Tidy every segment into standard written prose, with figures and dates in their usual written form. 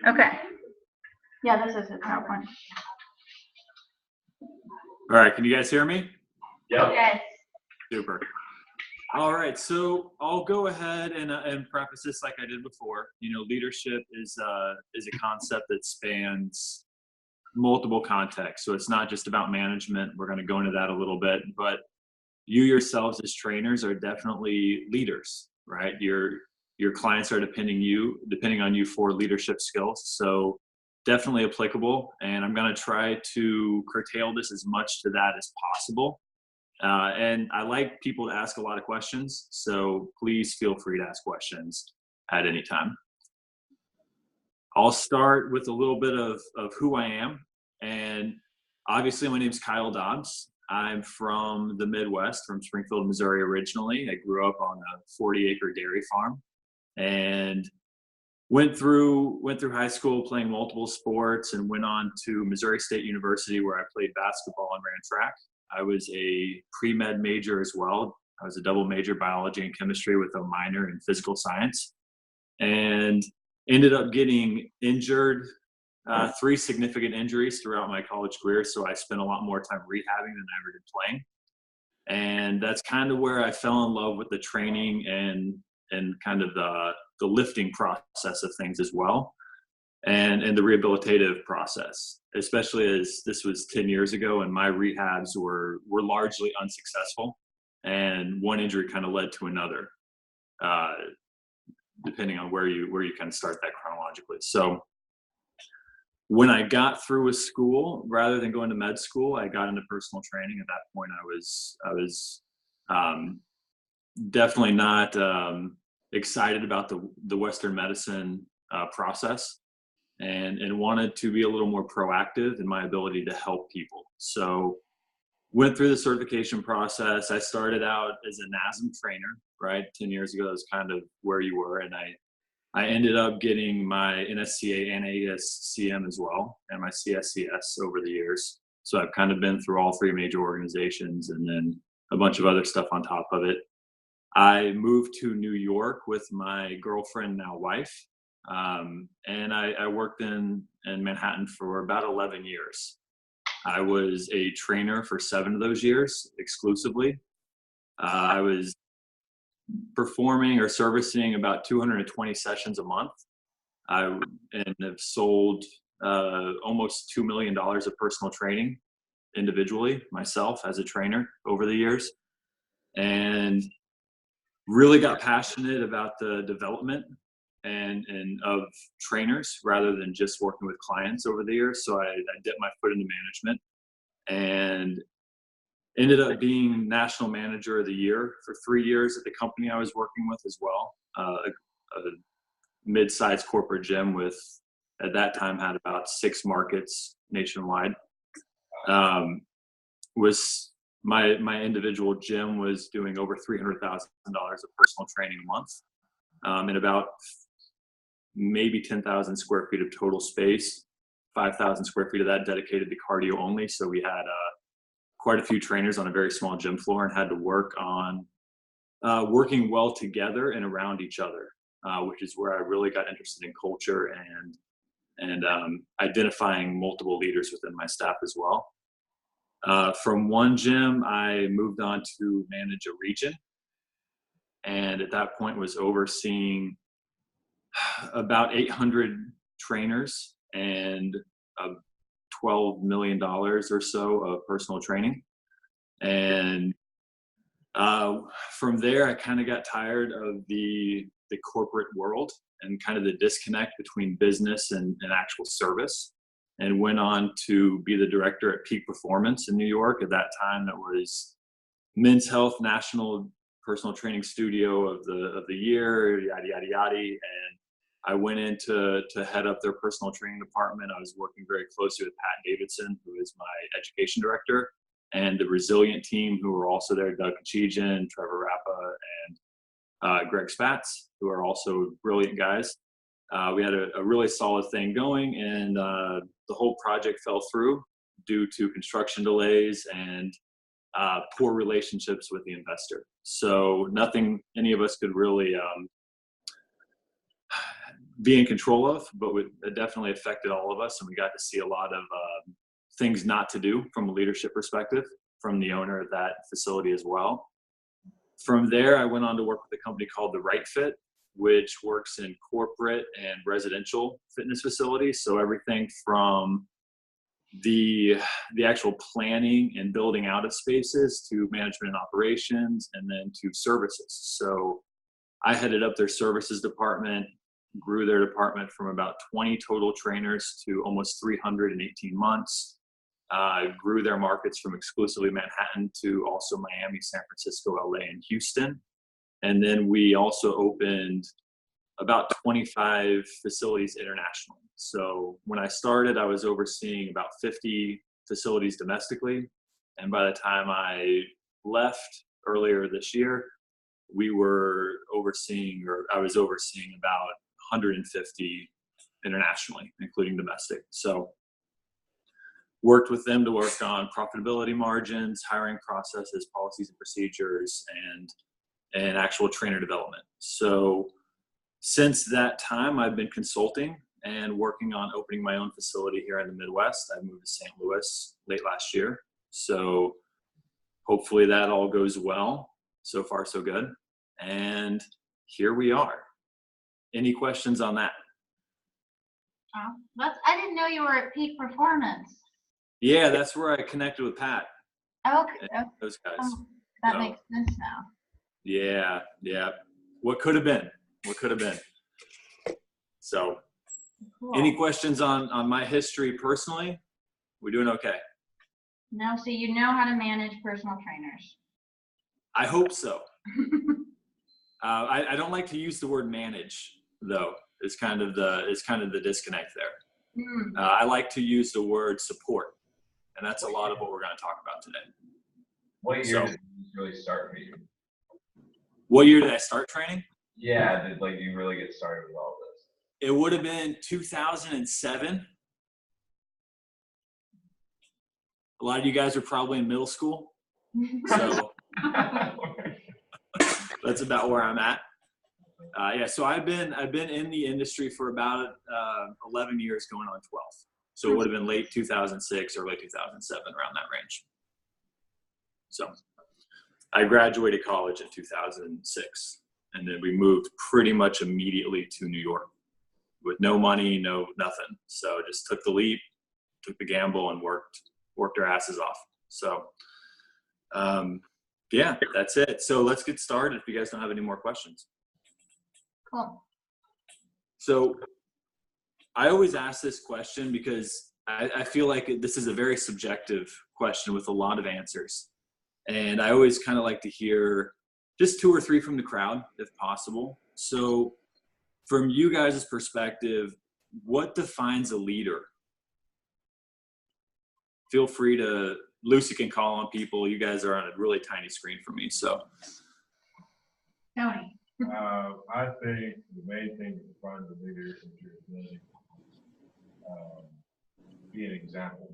Okay. Yeah, this is his PowerPoint. All right, can you guys hear me? Yep. Yes. Super. All right, so I'll go ahead and preface this like I did before. You know, leadership is a concept that spans multiple contexts. So it's not just about management. We're going to go into that a little bit, but you yourselves as trainers are definitely leaders, right? Your clients are depending on you for leadership skills. So definitely applicable. And I'm going to try to curtail this as much to that as possible. And I like people to ask a lot of questions. So please feel free to ask questions at any time. I'll start with a little bit of who I am. And obviously my name is Kyle Dobbs. I'm from the Midwest, from Springfield, Missouri originally. I grew up on a 40-acre dairy farm and went through high school playing multiple sports and went on to Missouri State University where I played basketball and ran track. I was a pre-med major as well. I was a double major, biology and chemistry, with a minor in physical science, and ended up getting injured, 3 significant injuries throughout my college career. So I spent a lot more time rehabbing than I ever did playing. And that's kind of where I fell in love with the training and kind of the lifting process of things as well. And the rehabilitative process, especially as this was 10 years ago and my rehabs were largely unsuccessful. And one injury kind of led to another, depending on where you kind of start that chronologically. So when I got through with school, rather than going to med school, I got into personal training. At that point, I was definitely not excited about the Western medicine process, and wanted to be a little more proactive in my ability to help people. So went through the certification process. I started out as a NASM trainer, right? 10 years ago, that was kind of where you were. And I ended up getting my NSCA and ASCM as well, and my CSCS over the years. So I've kind of been through all 3 major organizations and then a bunch of other stuff on top of it. I moved to New York with my girlfriend, now wife. And I worked in Manhattan for about 11 years. I was a trainer for 7 of those years exclusively. I was performing or servicing about 220 sessions a month. And have sold almost $2 million of personal training individually myself as a trainer over the years, and really got passionate about the development and of trainers rather than just working with clients over the years. So I dipped my foot into management and ended up being National Manager of the Year for 3 years at the company I was working with as well. A mid-sized corporate gym with, at that time, had about 6 markets nationwide. Was my individual gym was doing over $300,000 of personal training a month, and about maybe 10,000 square feet of total space, 5,000 square feet of that dedicated to cardio only. So we had quite a few trainers on a very small gym floor and had to work on working well together and around each other, which is where I really got interested in culture and identifying multiple leaders within my staff as well. From one gym, I moved on to manage a region, and at that point was overseeing about 800 trainers and $12 million or so of personal training. And from there, I kind of got tired of the corporate world and kind of the disconnect between business and actual service, and went on to be the director at Peak Performance in New York. At that time, it was Men's Health National Personal Training Studio of the year, yada, yada, yada. And I went in to head up their personal training department. I was working very closely with Pat Davidson, who is my education director, and the Resilient team, who were also there, Doug Kachijan, Trevor Rappa, and Greg Spatz, who are also brilliant guys. We had a really solid thing going, and the whole project fell through due to construction delays and poor relationships with the investor. So nothing any of us could really be in control of, but it definitely affected all of us. And we got to see a lot of things not to do from a leadership perspective from the owner of that facility as well. From there, I went on to work with a company called The Right Fit, which works in corporate and residential fitness facilities. So everything from the actual planning and building out of spaces to management and operations, and then to services. So I headed up their services department, grew their department from about 20 total trainers to almost 300 in 18 months. Grew their markets from exclusively Manhattan to also Miami, San Francisco, LA, and Houston. And then we also opened about 25 facilities internationally. So when I started, I was overseeing about 50 facilities domestically. And by the time I left earlier this year, I was overseeing about 150 internationally, including domestic. So worked with them to work on profitability margins, hiring processes, policies and procedures, and actual trainer development. So since that time, I've been consulting and working on opening my own facility here in the Midwest. I moved to St. Louis late last year. So hopefully that all goes well. So far, so good. And here we are. Any questions on that? I didn't know you were at peak performance. Yeah, that's where I connected with Pat. Okay. Those guys. That makes sense now. Yeah. What could have been? So, Cool. Any questions on my history personally? We doing okay? No, so you know how to manage personal trainers. I hope so. I don't like to use the word manage, though. It's kind of the disconnect there. I like to use the word support, and that's a lot of what we're going to talk about today. What year did you really start training? What year did I start training? Yeah, did you really get started with all this? It would have been 2007. A lot of you guys are probably in middle school, so that's about where I'm at. So I've been in the industry for about 11 years, going on 12. So it would have been late 2006 or late 2007, around that range. So I graduated college in 2006, and then we moved pretty much immediately to New York with no money, no nothing. So just took the leap, took the gamble, and worked our asses off. So that's it. So let's get started if you guys don't have any more questions. Cool. So I always ask this question because I feel like this is a very subjective question with a lot of answers. And I always kind of like to hear just 2 or 3 from the crowd, if possible. So from you guys' perspective, what defines a leader? Feel free to, Lucy can call on people. You guys are on a really tiny screen for me, so. Tony. I think the main thing to find the leader is your ability be an example.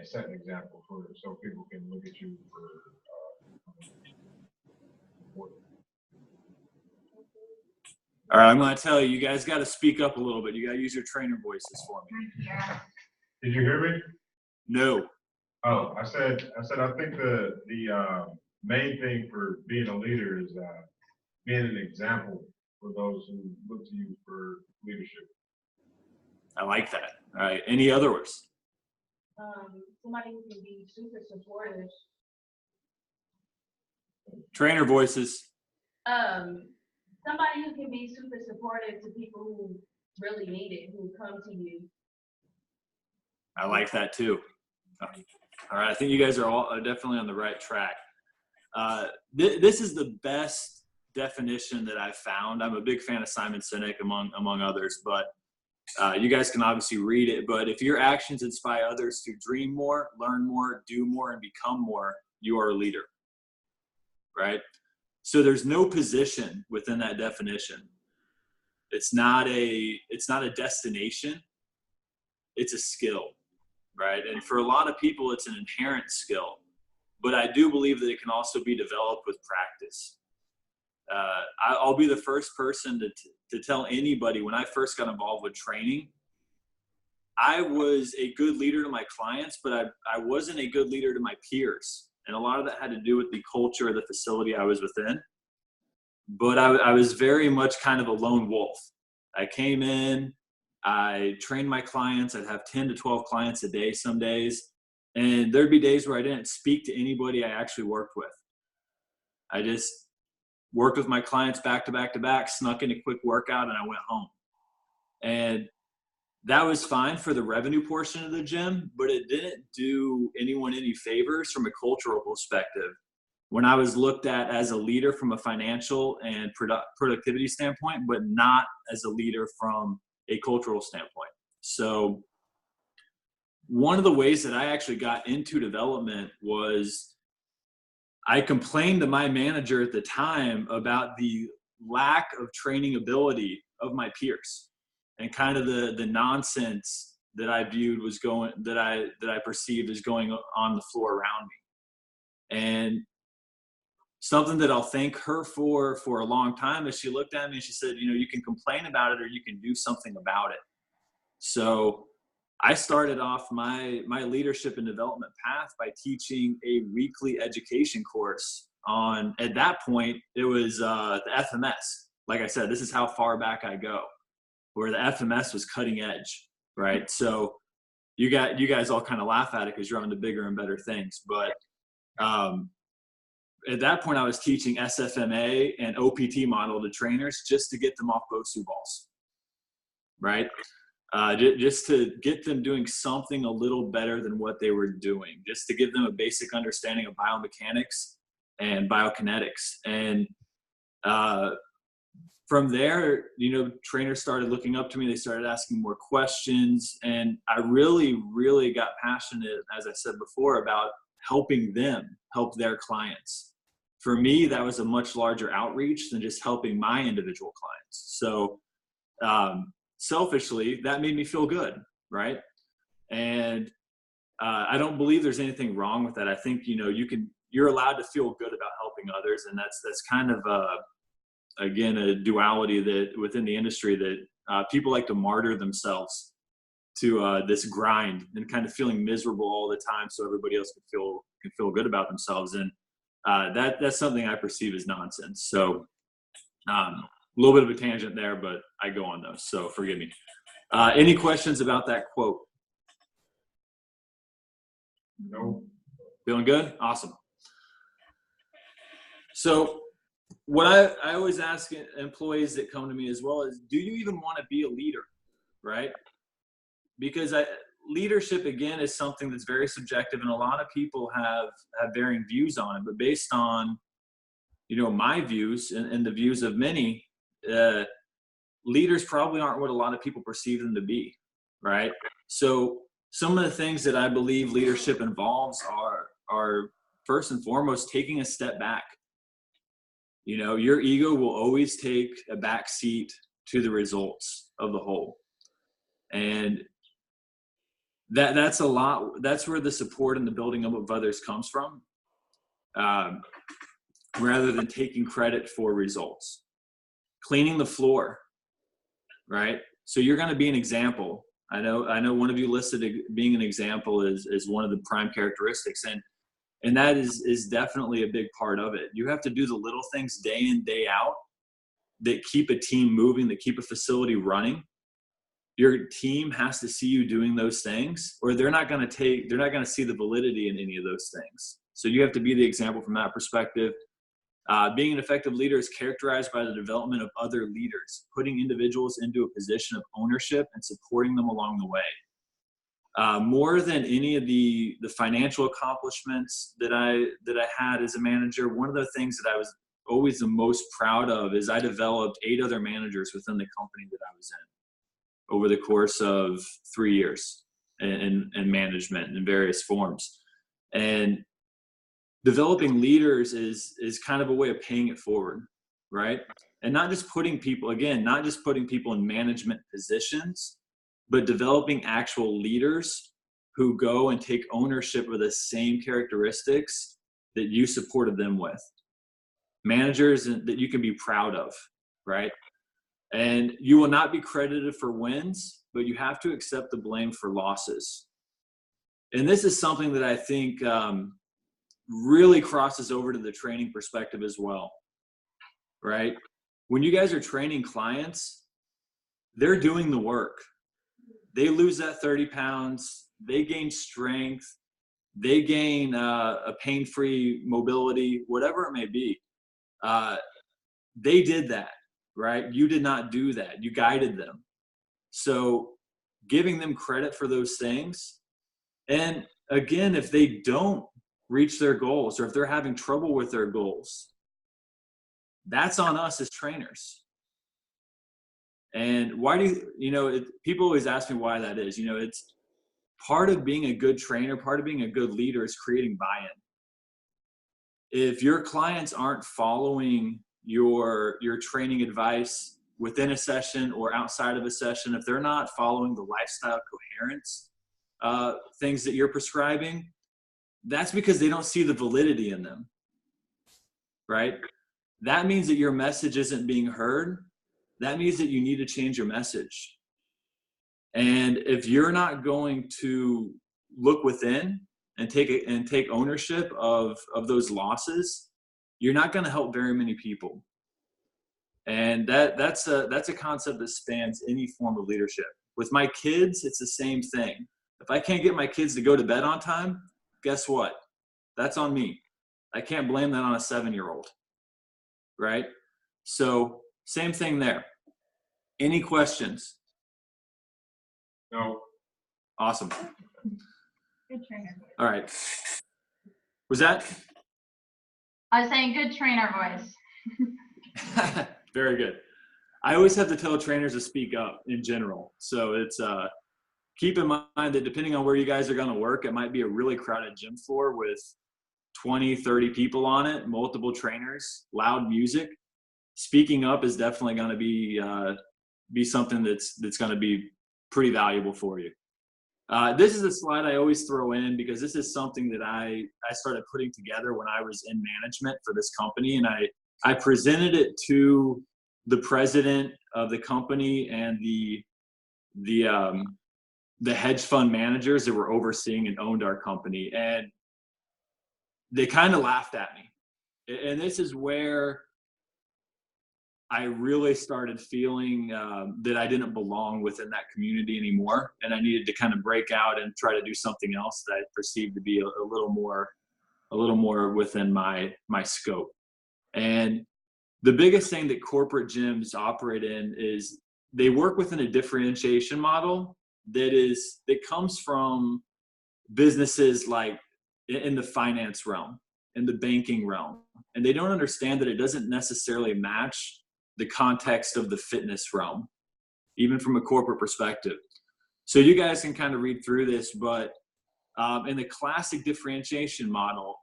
Set an example so people can look at you for All right, I'm going to tell you, you guys got to speak up a little bit. You got to use your trainer voices for me. Yeah. Did you hear me? No. Oh, I said I think the main thing for being a leader is being an example for those who look to you for leadership. I like that. All right. Any others? Somebody who can be super supportive. Trainer voices. Somebody who can be super supportive to people who really need it, who come to you. I like that too. All right. I think you guys are definitely on the right track. This is the best definition that I've found. I'm a big fan of Simon Sinek among others, but you guys can obviously read it. But if your actions inspire others to dream more, learn more, do more, and become more, you are a leader, right? So there's no position within that definition. It's not a destination. It's a skill, right? And for a lot of people, it's an inherent skill. But I do believe that it can also be developed with practice. I'll be the first person to tell anybody, when I first got involved with training, I was a good leader to my clients, but I wasn't a good leader to my peers. And a lot of that had to do with the culture of the facility I was within. But I was very much kind of a lone wolf. I came in, I trained my clients. I'd have 10 to 12 clients a day some days. And there'd be days where I didn't speak to anybody I actually worked with. I just worked with my clients back to back to back, snuck in a quick workout, and I went home. And that was fine for the revenue portion of the gym, but it didn't do anyone any favors from a cultural perspective. When I was looked at as a leader from a financial and productivity standpoint, but not as a leader from a cultural standpoint. So one of the ways that I actually got into development was I complained to my manager at the time about the lack of training ability of my peers and kind of the nonsense that I viewed was going, that I perceived as going on the floor around me. And something that I'll thank her for a long time is she looked at me and she said, you know, you can complain about it or you can do something about it. So I started off my leadership and development path by teaching a weekly education course on, at that point, it was the FMS. Like I said, this is how far back I go, where the FMS was cutting edge, right? So you guys all kind of laugh at it because you're on to bigger and better things. But at that point, I was teaching SFMA and OPT model to trainers just to get them off BOSU balls, right? Just to get them doing something a little better than what they were doing, just to give them a basic understanding of biomechanics and biokinetics. And from there, you know, trainers started looking up to me. They started asking more questions. And I really, really got passionate, as I said before, about helping them help their clients. For me, that was a much larger outreach than just helping my individual clients. So selfishly, that made me feel good, right? And I don't believe there's anything wrong with that. I think, you know, you're allowed to feel good about helping others. And that's kind of again, a duality that within the industry that people like to martyr themselves to this grind and kind of feeling miserable all the time so everybody else can feel good about themselves. And that's something I perceive as nonsense. So a little bit of a tangent there, but I go on those, so forgive me. Any questions about that quote? No. Feeling good? Awesome. So what I always ask employees that come to me as well is, do you even want to be a leader, right? Because leadership, again, is something that's very subjective, and a lot of people have varying views on it. But based on, you know, my views and the views of many, leaders probably aren't what a lot of people perceive them to be, right? So some of the things that I believe leadership involves are first and foremost taking a step back. You know, your ego will always take a back seat to the results of the whole. And that's a lot. That's where the support and the building up of others comes from, rather than taking credit for results. Cleaning the floor, right? So you're going to be an example. I know one of you listed being an example is one of the prime characteristics. And that is definitely a big part of it. You have to do the little things day in, day out that keep a team moving, that keep a facility running. Your team has to see you doing those things, or they're not going to see the validity in any of those things. So you have to be the example from that perspective. Being an effective leader is characterized by the development of other leaders, putting individuals into a position of ownership and supporting them along the way. More than any of the financial accomplishments that I had as a manager, one of the things that I was always the most proud of is I developed 8 other managers within the company that I was in over the course of 3 years in management in various forms. And developing leaders is kind of a way of paying it forward, right? And not just putting people in management positions, but developing actual leaders who go and take ownership of the same characteristics that you supported them with. managers that you can be proud of, right? And you will not be credited for wins, but you have to accept the blame for losses. And this is something that I think really crosses over to the training perspective as well, right? When you guys are training clients, they're doing the work. They lose that 30 pounds, they gain strength, they gain a pain-free mobility, whatever it may be. They did that, right? You did not do that. You guided them. So giving them credit for those things. And again, if they don't reach their goals or if they're having trouble with their goals, that's on us as trainers. And why do people always ask me why that is. It's part of being a good trainer, part of being a good leader is creating buy-in. If your clients aren't following your training advice within a session or outside of a session, if they're not following the lifestyle coherence things that you're prescribing, that's because they don't see the validity in them, right? That means that your message isn't being heard. That means that you need to change your message. And if you're not going to look within and take ownership of those losses, you're not going to help very many people. And that's a concept that spans any form of leadership. With my kids, it's the same thing. If I can't get my kids to go to bed on time, guess what? That's on me. I can't blame that on a 7-year-old, right? So same thing there. Any questions? No. Awesome. Good trainer. All right. Was that? I was saying good trainer voice. Very good. I always have to tell trainers to speak up in general. So it's keep in mind that depending on where you guys are going to work, it might be a really crowded gym floor with 20, 30 people on it, multiple trainers, loud music. Speaking up is definitely going to be something that's going to be pretty valuable for you. This is a slide I always throw in because this is something that I started putting together when I was in management for this company, and I presented it to the president of the company and the hedge fund managers that were overseeing and owned our company, and they kind of laughed at me. And this is where I really started feeling that I didn't belong within that community anymore, and I needed to kind of break out and try to do something else that I perceived to be a little more within my scope. And the biggest thing that corporate gyms operate in is they work within a differentiation model that comes from businesses like in the finance realm, in the banking realm, and they don't understand that it doesn't necessarily match the context of the fitness realm, even from a corporate perspective. So you guys can kind of read through this, but in the classic differentiation model,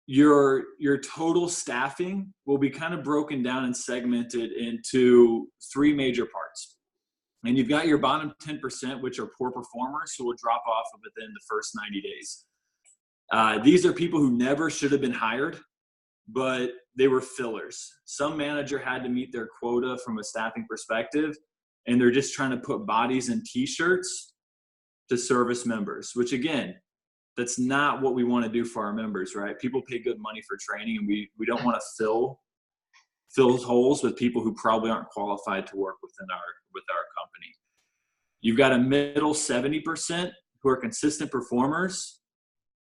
your total staffing will be kind of broken down and segmented into 3 major parts. And you've got your bottom 10%, which are poor performers who will drop off within the first 90 days. These are people who never should have been hired, but they were fillers. Some manager had to meet their quota from a staffing perspective, and they're just trying to put bodies in t-shirts to service members, which again, that's not what we want to do for our members, right? People pay good money for training, and we don't want to fill holes with people who probably aren't qualified to work with our company. You've got a middle 70% who are consistent performers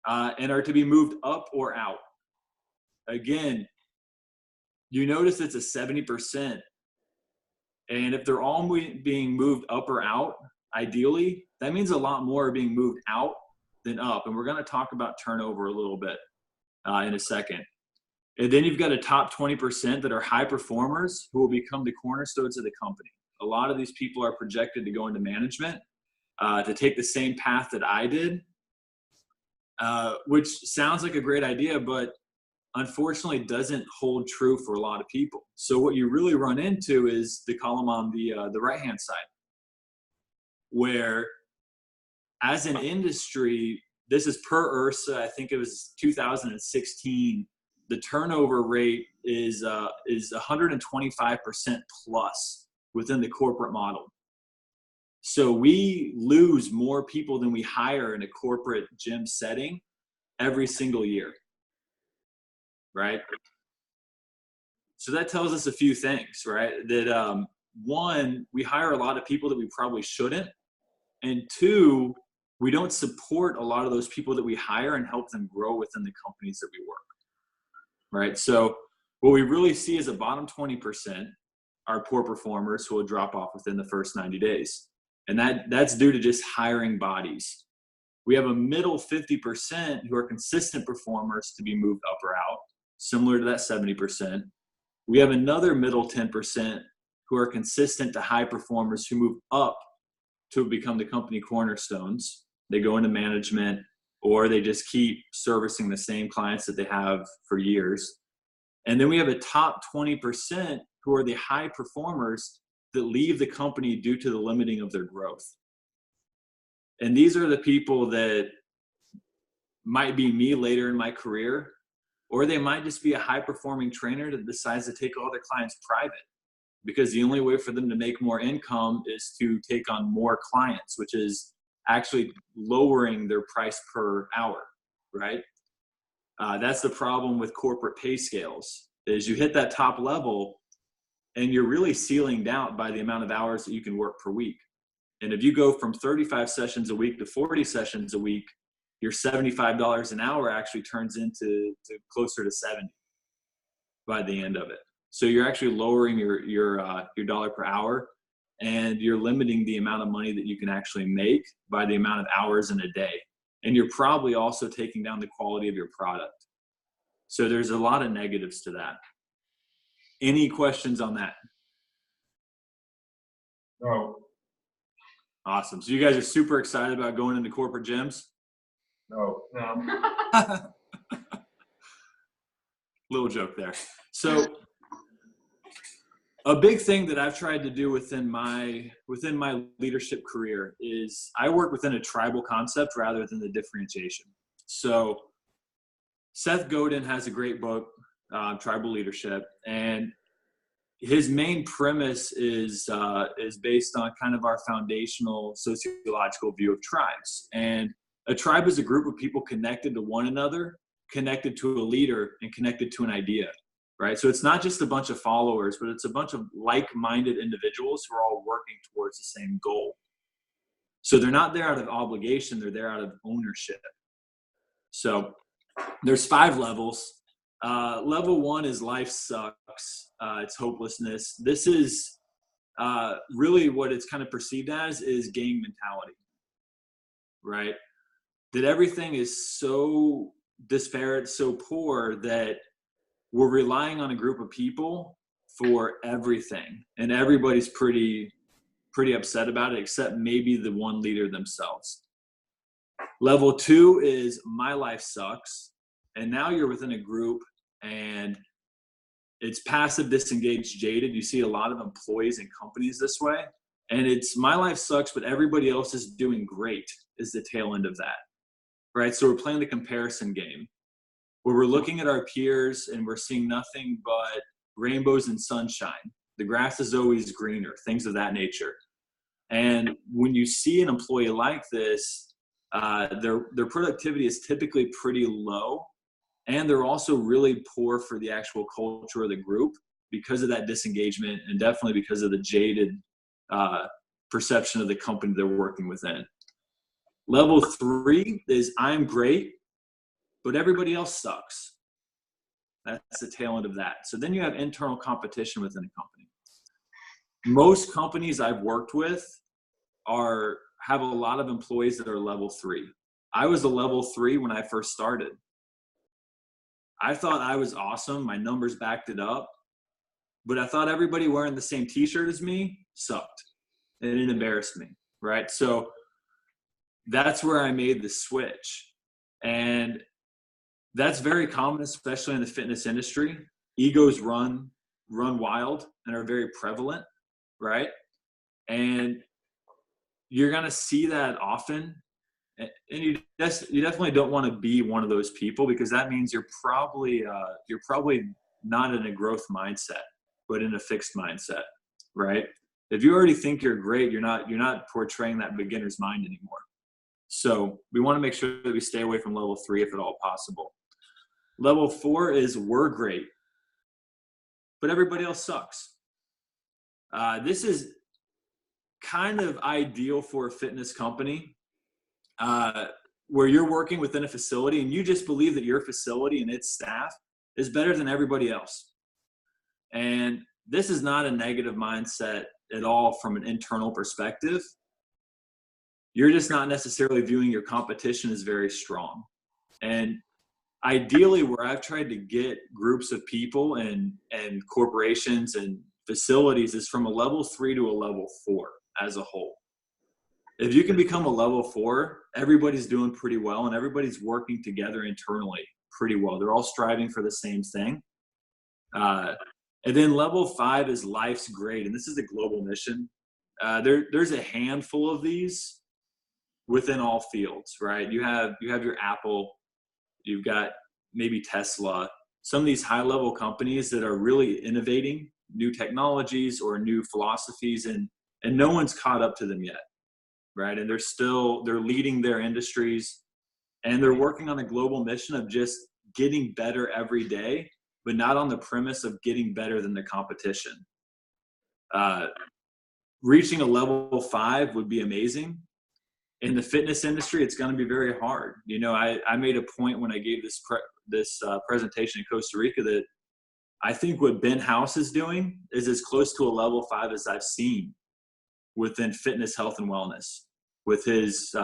and are to be moved up or out. Again, you notice it's a 70%. And if they're all being moved up or out, ideally, that means a lot more are being moved out than up. And we're going to talk about turnover a little bit in a second. And then you've got a top 20% that are high performers who will become the cornerstones of the company. A lot of these people are projected to go into management, to take the same path that I did, which sounds like a great idea, but unfortunately doesn't hold true for a lot of people. So what you really run into is the column on the right-hand side, where as an industry, this is per IRSA, I think it was 2016, the turnover rate is 125% plus within the corporate model. So we lose more people than we hire in a corporate gym setting every single year, right? So that tells us a few things, right? That one, we hire a lot of people that we probably shouldn't. And two, we don't support a lot of those people that we hire and help them grow within the companies that we work, right? So what we really see is a bottom 20% are poor performers who will drop off within the first 90 days. And that's due to just hiring bodies. We have a middle 50% who are consistent performers to be moved up or out, similar to that 70%. We have another middle 10% who are consistent to high performers who move up to become the company cornerstones. They go into management, or they just keep servicing the same clients that they have for years. And then we have a top 20% who are the high performers that leave the company due to the limiting of their growth. And these are the people that might be me later in my career, or they might just be a high performing trainer that decides to take all their clients private, because the only way for them to make more income is to take on more clients, which is actually lowering their price per hour, right? That's the problem with corporate pay scales, is you hit that top level and you're really ceiling down by the amount of hours that you can work per week. And if you go from 35 sessions a week to 40 sessions a week, your $75 an hour actually turns into closer to 70 by the end of it. So you're actually lowering your dollar per hour, and you're limiting the amount of money that you can actually make by the amount of hours in a day. And you're probably also taking down the quality of your product. So there's a lot of negatives to that. Any questions on that? No, Awesome. So you guys are super excited about going into corporate gyms? no. Little joke there. So a big thing that I've tried to do within my leadership career is I work within a tribal concept rather than the differentiation. So Seth Godin has a great book, Tribal Leadership, and his main premise is based on kind of our foundational sociological view of tribes. And a tribe is a group of people connected to one another, connected to a leader, and connected to an idea, right? So it's not just a bunch of followers, but it's a bunch of like-minded individuals who are all working towards the same goal. So they're not there out of obligation, they're there out of ownership. So there's 5 levels. Level 1 is life sucks. It's hopelessness. This is really what it's kind of perceived as is gang mentality, right? That everything is so disparate, so poor that we're relying on a group of people for everything. And everybody's pretty upset about it, except maybe the one leader themselves. Level 2 is my life sucks. And now you're within a group and it's passive, disengaged, jaded. You see a lot of employees and companies this way. And it's my life sucks, but everybody else is doing great is the tail end of that, right? So we're playing the comparison game where we're looking at our peers and we're seeing nothing but rainbows and sunshine. The grass is always greener, things of that nature. And when you see an employee like this, their productivity is typically pretty low. And they're also really poor for the actual culture of the group because of that disengagement and definitely because of the jaded perception of the company they're working within. Level 3 is I'm great, but everybody else sucks. That's the tail end of that. So then you have internal competition within a company. Most companies I've worked with have a lot of employees that are level 3. I was a level 3 when I first started. I thought I was awesome. My numbers backed it up. But I thought everybody wearing the same t-shirt as me sucked. And it embarrassed me, right? So that's where I made the switch. And that's very common, especially in the fitness industry. Egos run wild and are very prevalent, right? And you're going to see that often. And you definitely don't want to be one of those people, because that means you're probably not in a growth mindset, but in a fixed mindset, right? If you already think you're great, you're not portraying that beginner's mind anymore. So we want to make sure that we stay away from level 3 if at all possible. Level 4 is we're great, but everybody else sucks. This is kind of ideal for a fitness company where you're working within a facility and you just believe that your facility and its staff is better than everybody else. And this is not a negative mindset at all from an internal perspective. You're just not necessarily viewing your competition as very strong. And ideally, where I've tried to get groups of people and corporations and facilities is from a level 3 to a level 4 as a whole. If you can become a level 4, everybody's doing pretty well and everybody's working together internally pretty well. They're all striving for the same thing. And then level 5 is life's great. And this is a global mission. There's a handful of these within all fields, right? You have your Apple, you've got maybe Tesla, some of these high level companies that are really innovating new technologies or new philosophies, and no one's caught up to them yet, right? And they're leading their industries, and they're working on a global mission of just getting better every day, but not on the premise of getting better than the competition. Reaching a level 5 would be amazing. In the fitness industry, it's going to be very hard. You know, I made a point when I gave this presentation in Costa Rica that I think what Ben House is doing is as close to a level 5 as I've seen within fitness, health, and wellness with his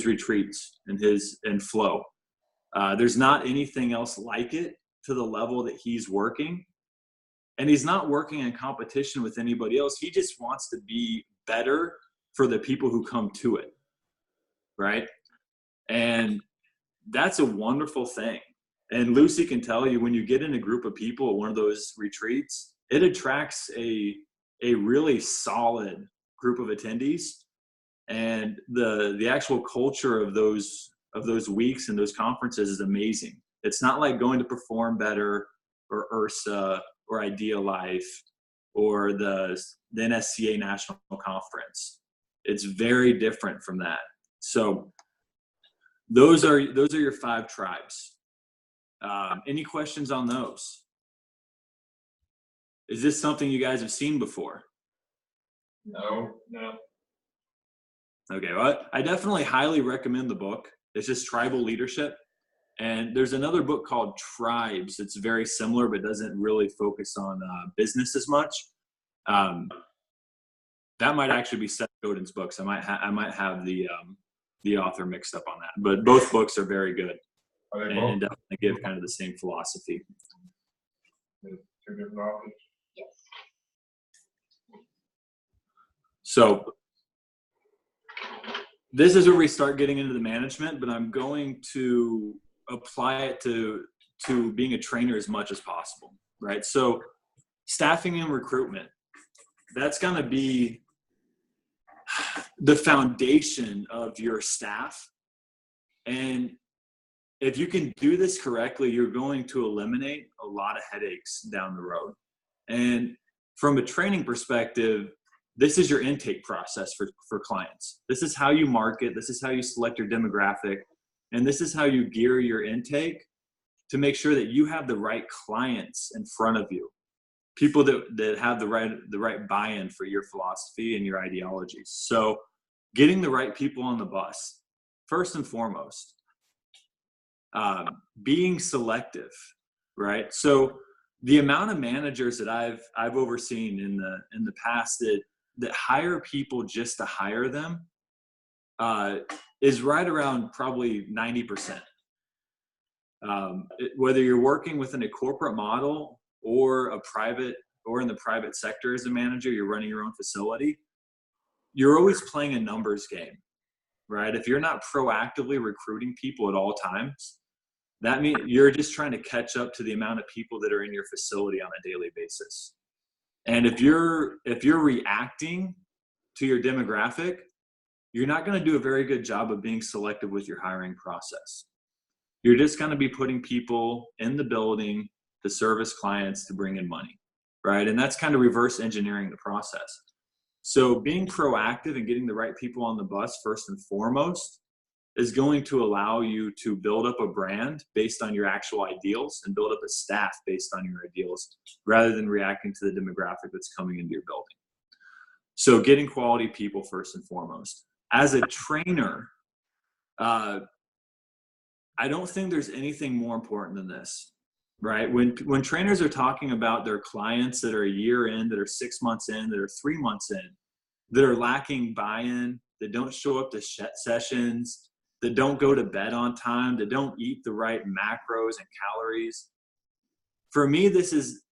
retreats and flow. There's not anything else like it to the level that he's working. And he's not working in competition with anybody else. He just wants to be better for the people who come to it, right? And that's a wonderful thing. And Lucy can tell you, when you get in a group of people at one of those retreats, it attracts a really solid group of attendees. And the actual culture of those weeks and those conferences is amazing. It's not like going to Perform Better or URSA or Idea Life or the NSCA National Conference. It's very different from that. So those are your 5 tribes. Any questions on those? Is this something you guys have seen before? No. Okay, well, I definitely highly recommend the book. It's just Tribal Leadership. And there's another book called Tribes. It's very similar, but doesn't really focus on business as much. That might actually be Seth Godin's books. I might have the author mixed up on that. But both books are very good. Are they And both? definitely give kind of the same philosophy. Two different authors? Yes. So this is where we start getting into the management, but I'm going to apply it to being a trainer as much as possible, right? So staffing and recruitment, that's going to be the foundation of your staff. And if you can do this correctly, you're going to eliminate a lot of headaches down the road. And from a training perspective, this is your intake process for clients. This is how you market. This is how you select your demographic. And this is how you gear your intake to make sure that you have the right clients in front of you. People that have the right buy-in for your philosophy and your ideologies. So getting the right people on the bus, first and foremost. Being selective, right? So the amount of managers that I've overseen in the past that hire people just to hire them is right around probably 90%. Whether you're working within a corporate model or in the private sector as a manager, you're running your own facility, you're always playing a numbers game, right? If you're not proactively recruiting people at all times, that means you're just trying to catch up to the amount of people that are in your facility on a daily basis. And if you're reacting to your demographic, you're not going to do a very good job of being selective with your hiring process. You're just going to be putting people in the building to service clients to bring in money, right? And that's kind of reverse engineering the process. So being proactive and getting the right people on the bus first and foremost is going to allow you to build up a brand based on your actual ideals and build up a staff based on your ideals rather than reacting to the demographic that's coming into your building. So getting quality people first and foremost. As a trainer, I don't think there's anything more important than this, right? When trainers are talking about their clients that are a year in, that are 6 months in, that are 3 months in, that are lacking buy-in, that don't show up to sessions, that don't go to bed on time, that don't eat the right macros and calories. For me, this is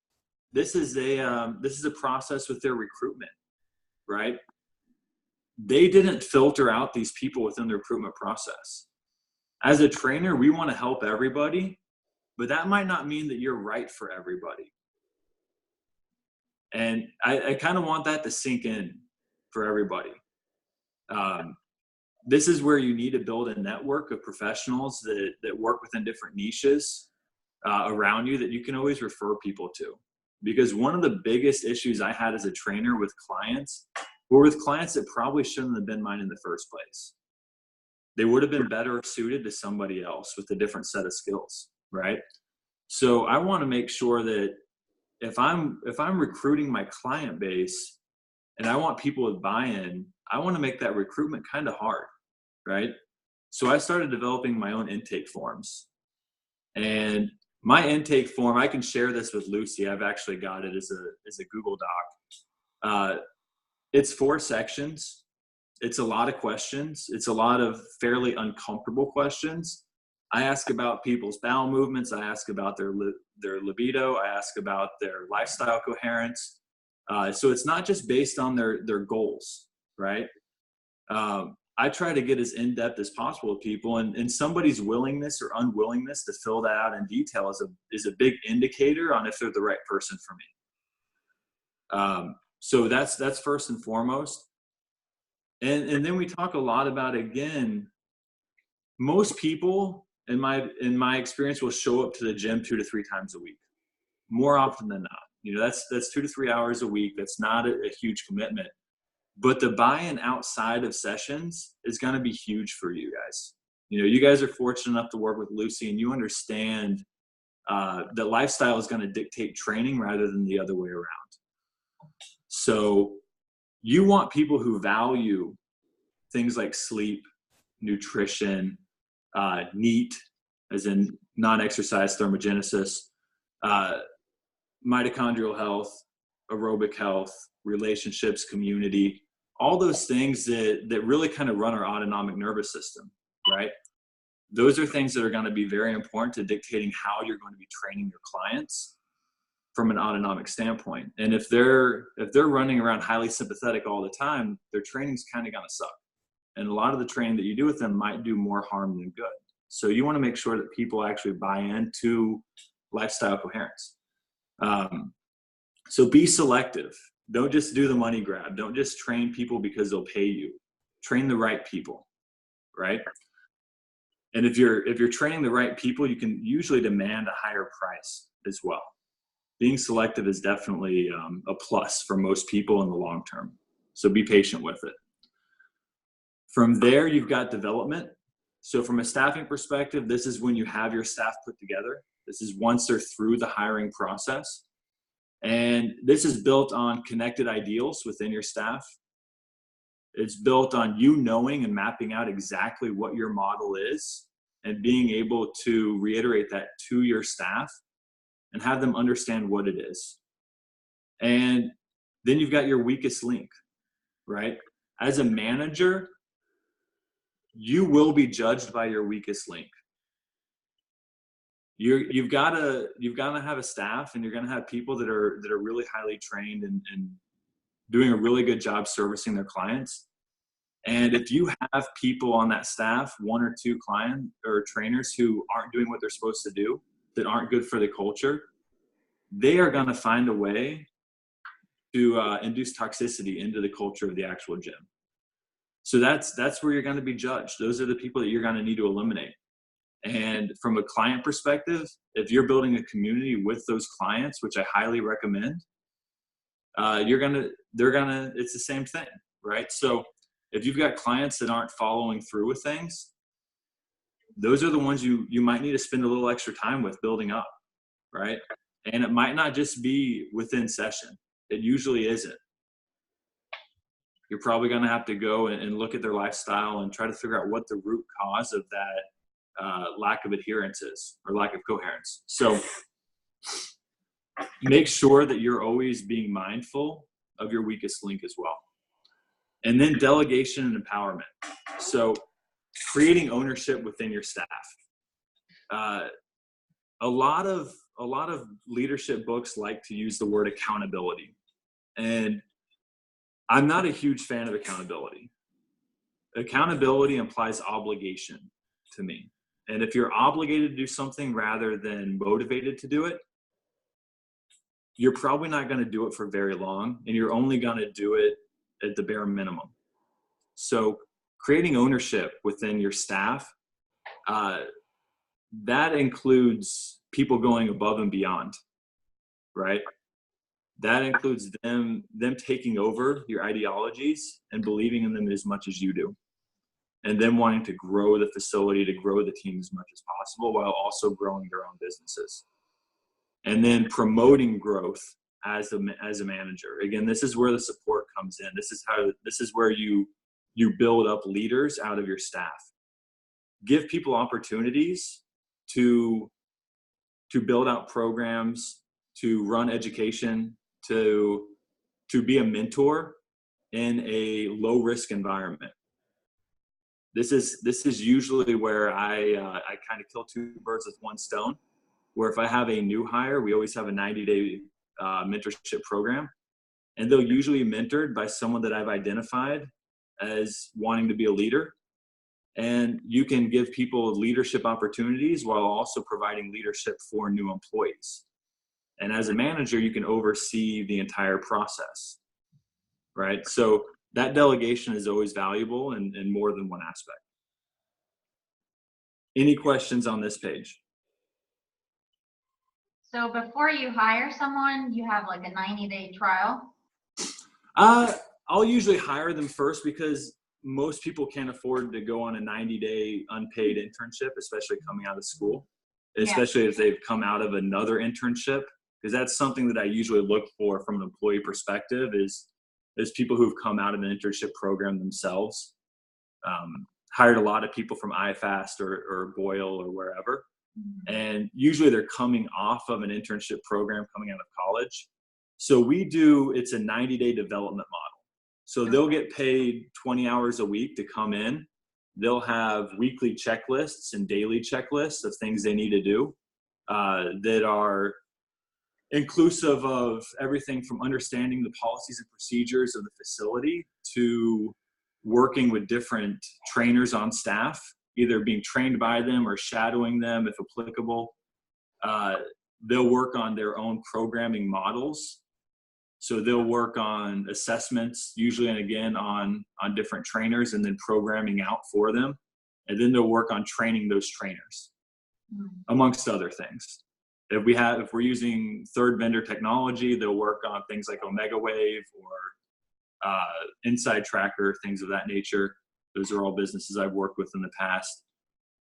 a process with their recruitment, right? They didn't filter out these people within the recruitment process. As a trainer, we want to help everybody, but that might not mean that you're right for everybody. And I kind of want that to sink in for everybody. This is where you need to build a network of professionals that work within different niches around you that you can always refer people to. Because one of the biggest issues I had as a trainer with clients were with clients that probably shouldn't have been mine in the first place. They would have been better suited to somebody else with a different set of skills, right? So I want to make sure that if I'm recruiting my client base and I want people with buy-in, I want to make that recruitment kind of hard, right? So I started developing my own intake forms. And my intake form, I can share this with Lucy. I've actually got it as a Google Doc. It's 4 sections. It's a lot of questions. It's a lot of fairly uncomfortable questions. I ask about people's bowel movements. I ask about their libido. I ask about their lifestyle coherence. So it's not just based on their goals, right? I try to get as in-depth as possible with people, and somebody's willingness or unwillingness to fill that out in detail is a big indicator on if they're the right person for me. So that's first and foremost. And then we talk a lot about, again, most people in my experience will show up to the gym 2 to 3 times a week, more often than not. You know, that's 2 to 3 hours a week. That's not a huge commitment, but the buy-in outside of sessions is going to be huge for you guys. You know, you guys are fortunate enough to work with Lucy, and you understand that lifestyle is going to dictate training rather than the other way around. So you want people who value things like sleep, nutrition, NEAT, as in non-exercise thermogenesis, mitochondrial health, aerobic health, relationships, community, all those things that really kind of run our autonomic nervous system, right? Those are things that are going to be very important to dictating how you're going to be training your clients from an autonomic standpoint. And if they're running around highly sympathetic all the time, their training's kind of going to suck. And a lot of the training that you do with them might do more harm than good. So you want to make sure that people actually buy into lifestyle coherence. So be selective. Don't just do the money grab. Don't just train people because they'll pay you. Train the right people, right? And if you're training the right people, you can usually demand a higher price as well. Being selective is definitely a plus for most people in the long term. So be patient with it. From there, you've got development. So from a staffing perspective, this is when you have your staff put together. This is once they're through the hiring process. And this is built on connected ideals within your staff. It's built on you knowing and mapping out exactly what your model is and being able to reiterate that to your staff and have them understand what it is. And then you've got your weakest link, right? As a manager, you will be judged by your weakest link. You've got to have a staff, and you're going to have people that are really highly trained and doing a really good job servicing their clients. And if you have people on that staff, 1 or 2 client or trainers who aren't doing what they're supposed to do, that aren't good for the culture, they are going to find a way to induce toxicity into the culture of the actual gym. So that's where you're going to be judged. Those are the people that you're going to need to eliminate. And from a client perspective, if you're building a community with those clients, which I highly recommend, it's the same thing, right? So if you've got clients that aren't following through with things, those are the ones you might need to spend a little extra time with building up, right? And it might not just be within session. It usually isn't. You're probably going to have to go and look at their lifestyle and try to figure out what the root cause of that lack of adherence is, or lack of coherence. So make sure that you're always being mindful of your weakest link as well. And then delegation and empowerment. So creating ownership within your staff. A lot of leadership books like to use the word accountability. And I'm not a huge fan of accountability. Accountability implies obligation to me. And if you're obligated to do something rather than motivated to do it, you're probably not going to do it for very long, and you're only going to do it at the bare minimum. So creating ownership within your staff, that includes people going above and beyond, right? That includes them taking over your ideologies and believing in them as much as you do, and them wanting to grow the facility, to grow the team as much as possible, while also growing their own businesses. And then promoting growth as a manager. Again, this is where the support comes in. This is where you build up leaders out of your staff. Give people opportunities to build out programs, to run education, to be a mentor in a low risk environment. This is usually where I kind of kill two birds with one stone. Where if I have a new hire, we always have a 90-day mentorship program, and they'll usually be mentored by someone that I've identified as wanting to be a leader. And you can give people leadership opportunities while also providing leadership for new employees. And as a manager, you can oversee the entire process, right? So that delegation is always valuable in more than one aspect. Any questions on this page? So before you hire someone, you have like a 90-day trial? I'll usually hire them first because most people can't afford to go on a 90-day unpaid internship, especially coming out of school, especially if they've come out of another internship, because that's something that I usually look for from an employee perspective is people who've come out of an internship program themselves. Hired a lot of people from IFAST or Boyle or wherever. And usually they're coming off of an internship program coming out of college. So it's a 90-day development model. So they'll get paid 20 hours a week to come in. They'll have weekly checklists and daily checklists of things they need to do that are inclusive of everything from understanding the policies and procedures of the facility to working with different trainers on staff, either being trained by them or shadowing them if applicable. They'll work on their own programming models. So they'll work on assessments, usually and again on different trainers, and then programming out for them. And then they'll work on training those trainers, amongst other things. If we're using third vendor technology, they'll work on things like Omega Wave or Inside Tracker, things of that nature. Those are all businesses I've worked with in the past.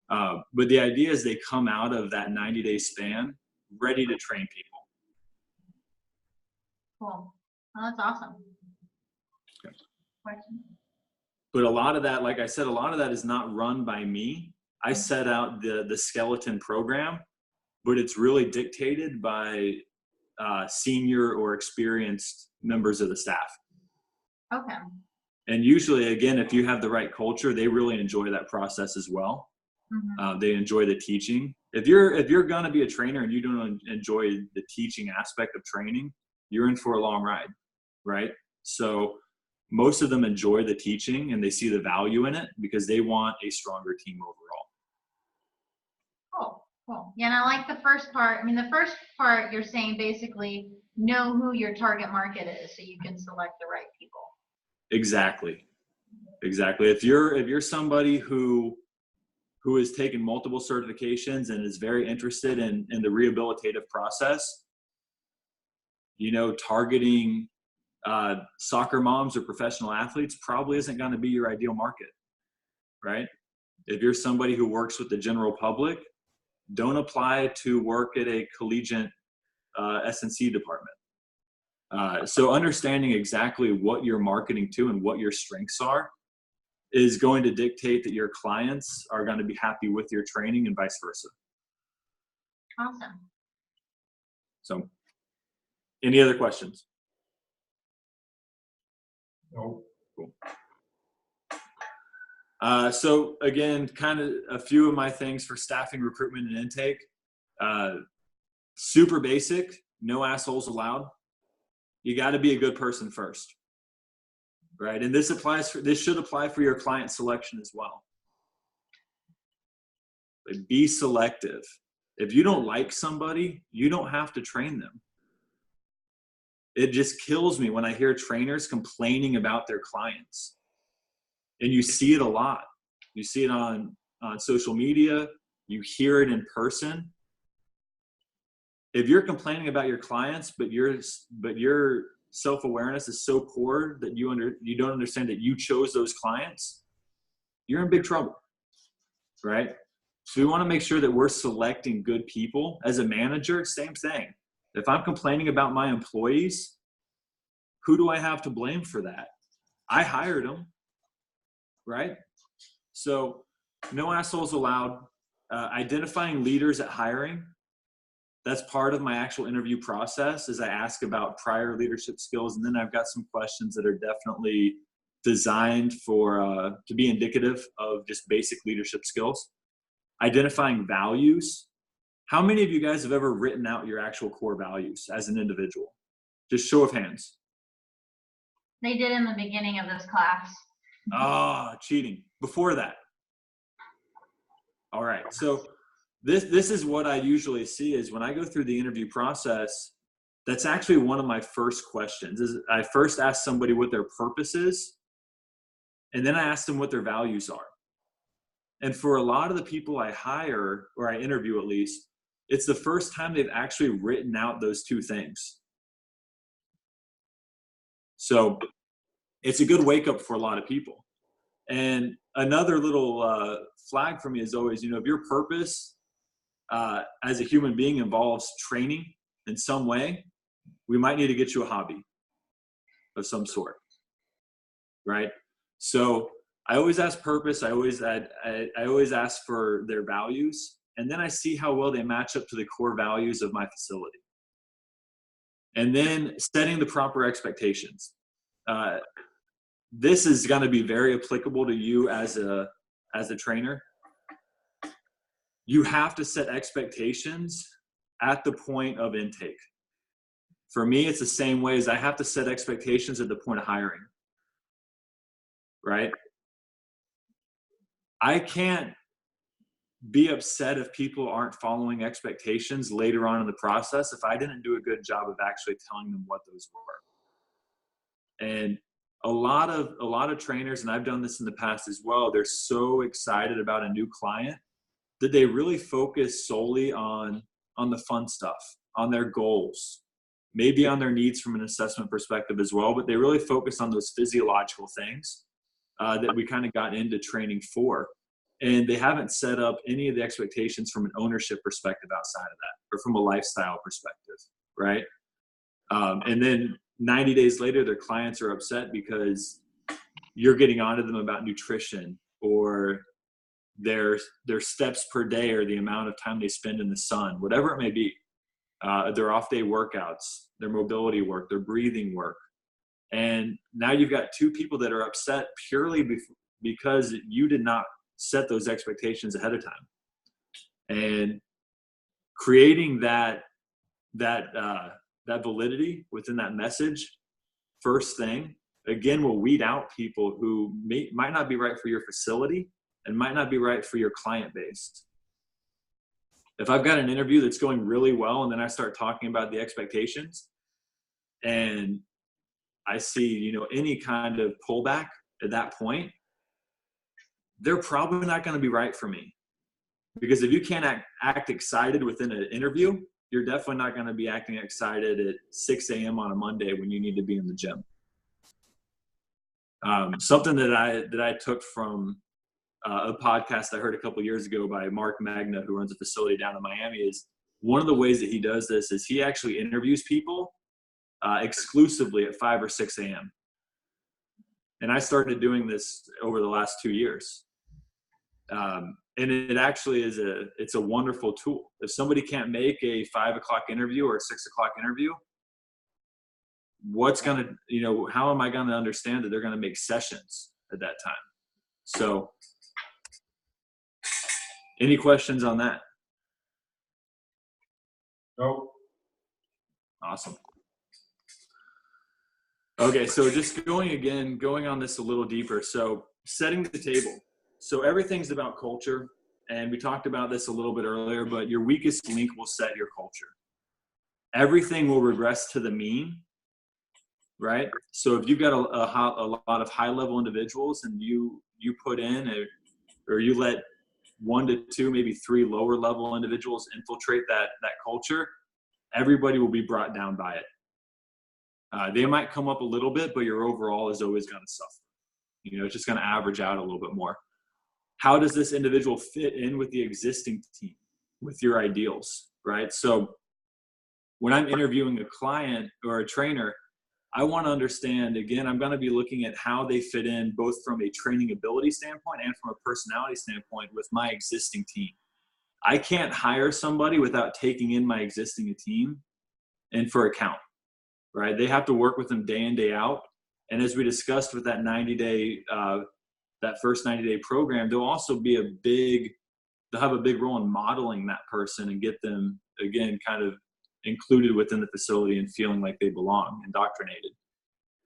But the idea is they come out of that 90-day span ready to train people. Cool. Oh, that's awesome. Okay. Question? But a lot of that, like I said, a lot of that is not run by me. I set out the skeleton program, but it's really dictated by senior or experienced members of the staff. Okay. And usually, again, if you have the right culture, they really enjoy that process as well. Mm-hmm. They enjoy the teaching. If you're going to be a trainer and you don't enjoy the teaching aspect of training, you're in for a long ride, right? So most of them enjoy the teaching and they see the value in it because they want a stronger team overall. Cool. Yeah, and I like the first part. I mean, the first part you're saying basically know who your target market is so you can select the right people. Exactly. Exactly. If you're somebody who has taken multiple certifications and is very interested in the rehabilitative process, targeting soccer moms or professional athletes probably isn't going to be your ideal market, right? If you're somebody who works with the general public, don't apply to work at a collegiate S&C department. So understanding exactly what you're marketing to and what your strengths are is going to dictate that your clients are going to be happy with your training and vice versa. Awesome. So any other questions? Nope. So again, kind of a few of my things for staffing, recruitment, and intake. Super basic, no assholes allowed. You got to be a good person first, right? And this should apply for your client selection as well. But be selective. If you don't like somebody, you don't have to train them. It just kills me when I hear trainers complaining about their clients. And you see it a lot. You see it on social media. You hear it in person. If you're complaining about your clients, but your self-awareness is so poor that you don't understand that you chose those clients, you're in big trouble, right? So we want to make sure that we're selecting good people. As a manager, same thing. If I'm complaining about my employees, who do I have to blame for that? I hired them, right? So no assholes allowed. Identifying leaders at hiring. That's part of my actual interview process, is I ask about prior leadership skills, and then I've got some questions that are definitely designed to be indicative of just basic leadership skills. Identifying values. How many of you guys have ever written out your actual core values as an individual? Just show of hands. They did in the beginning of this class. Cheating. Before that. All right. So this is what I usually see is when I go through the interview process, that's actually one of my first questions. Is I first ask somebody what their purpose is, and then I ask them what their values are. And for a lot of the people I hire, or I interview at least, it's the first time they've actually written out those two things. So it's a good wake up for a lot of people. And another little flag for me is always, if your purpose as a human being involves training in some way, we might need to get you a hobby of some sort, right? So I always ask purpose. I always ask for their values, and then I see how well they match up to the core values of my facility. And then setting the proper expectations. This is going to be very applicable to you as a trainer. You have to set expectations at the point of intake. For me, it's the same way as I have to set expectations at the point of hiring, right? I can't be upset if people aren't following expectations later on in the process if I didn't do a good job of actually telling them what those were. And a lot of trainers, and I've done this in the past as well, they're so excited about a new client that they really focus solely on the fun stuff, on their goals, maybe on their needs from an assessment perspective as well, but they really focus on those physiological things that we kind of got into training for. And they haven't set up any of the expectations from an ownership perspective outside of that, or from a lifestyle perspective, right? And then 90 days later, their clients are upset because you're getting onto them about nutrition or their steps per day or the amount of time they spend in the sun, whatever it may be, their off-day workouts, their mobility work, their breathing work. And now you've got two people that are upset purely because you did not set those expectations ahead of time. And creating that validity within that message, first thing, again, will weed out people who might not be right for your facility and might not be right for your client base. If I've got an interview that's going really well and then I start talking about the expectations and I see, any kind of pullback at that point, they're probably not going to be right for me. Because if you can't act excited within an interview, you're definitely not going to be acting excited at 6 a.m. on a Monday when you need to be in the gym. Something that I took from a podcast I heard a couple of years ago by Mark Magna, who runs a facility down in Miami, is one of the ways that he does this is he actually interviews people exclusively at 5 or 6 a.m. And I started doing this over the last 2 years. And it actually it's a wonderful tool. If somebody can't make a 5 o'clock interview or a 6 o'clock interview, how am I going to understand that they're going to make sessions at that time? So any questions on that? Nope. Awesome. Okay, so just going on this a little deeper. So setting the table. So everything's about culture, and we talked about this a little bit earlier, but your weakest link will set your culture. Everything will regress to the mean, right? So if you've got a lot of high-level individuals and you put in or you let 1 to 2, maybe 3 lower-level individuals infiltrate that culture, everybody will be brought down by it. They might come up a little bit, but your overall is always going to suffer. It's just going to average out a little bit more. How does this individual fit in with the existing team, with your ideals, right? So when I'm interviewing a client or a trainer, I want to understand, again, I'm going to be looking at how they fit in both from a training ability standpoint and from a personality standpoint with my existing team. I can't hire somebody without taking in my existing team and for account, right? They have to work with them day in, day out. And as we discussed with that 90-day, that first 90-day program, they'll also be they'll have a big role in modeling that person and get them, again, kind of included within the facility and feeling like they belong, indoctrinated.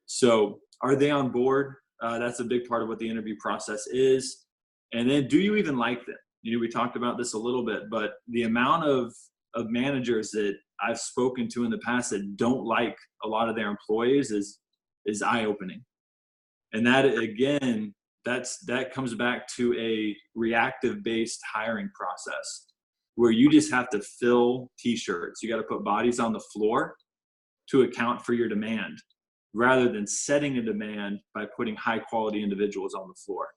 So are they on board? That's a big part of what the interview process is. And then do you even like them? We talked about this a little bit, but the amount of managers that I've spoken to in the past that don't like a lot of their employees is eye-opening. And that, again, that comes back to a reactive-based hiring process where you just have to fill T-shirts. You got to put bodies on the floor to account for your demand rather than setting a demand by putting high-quality individuals on the floor.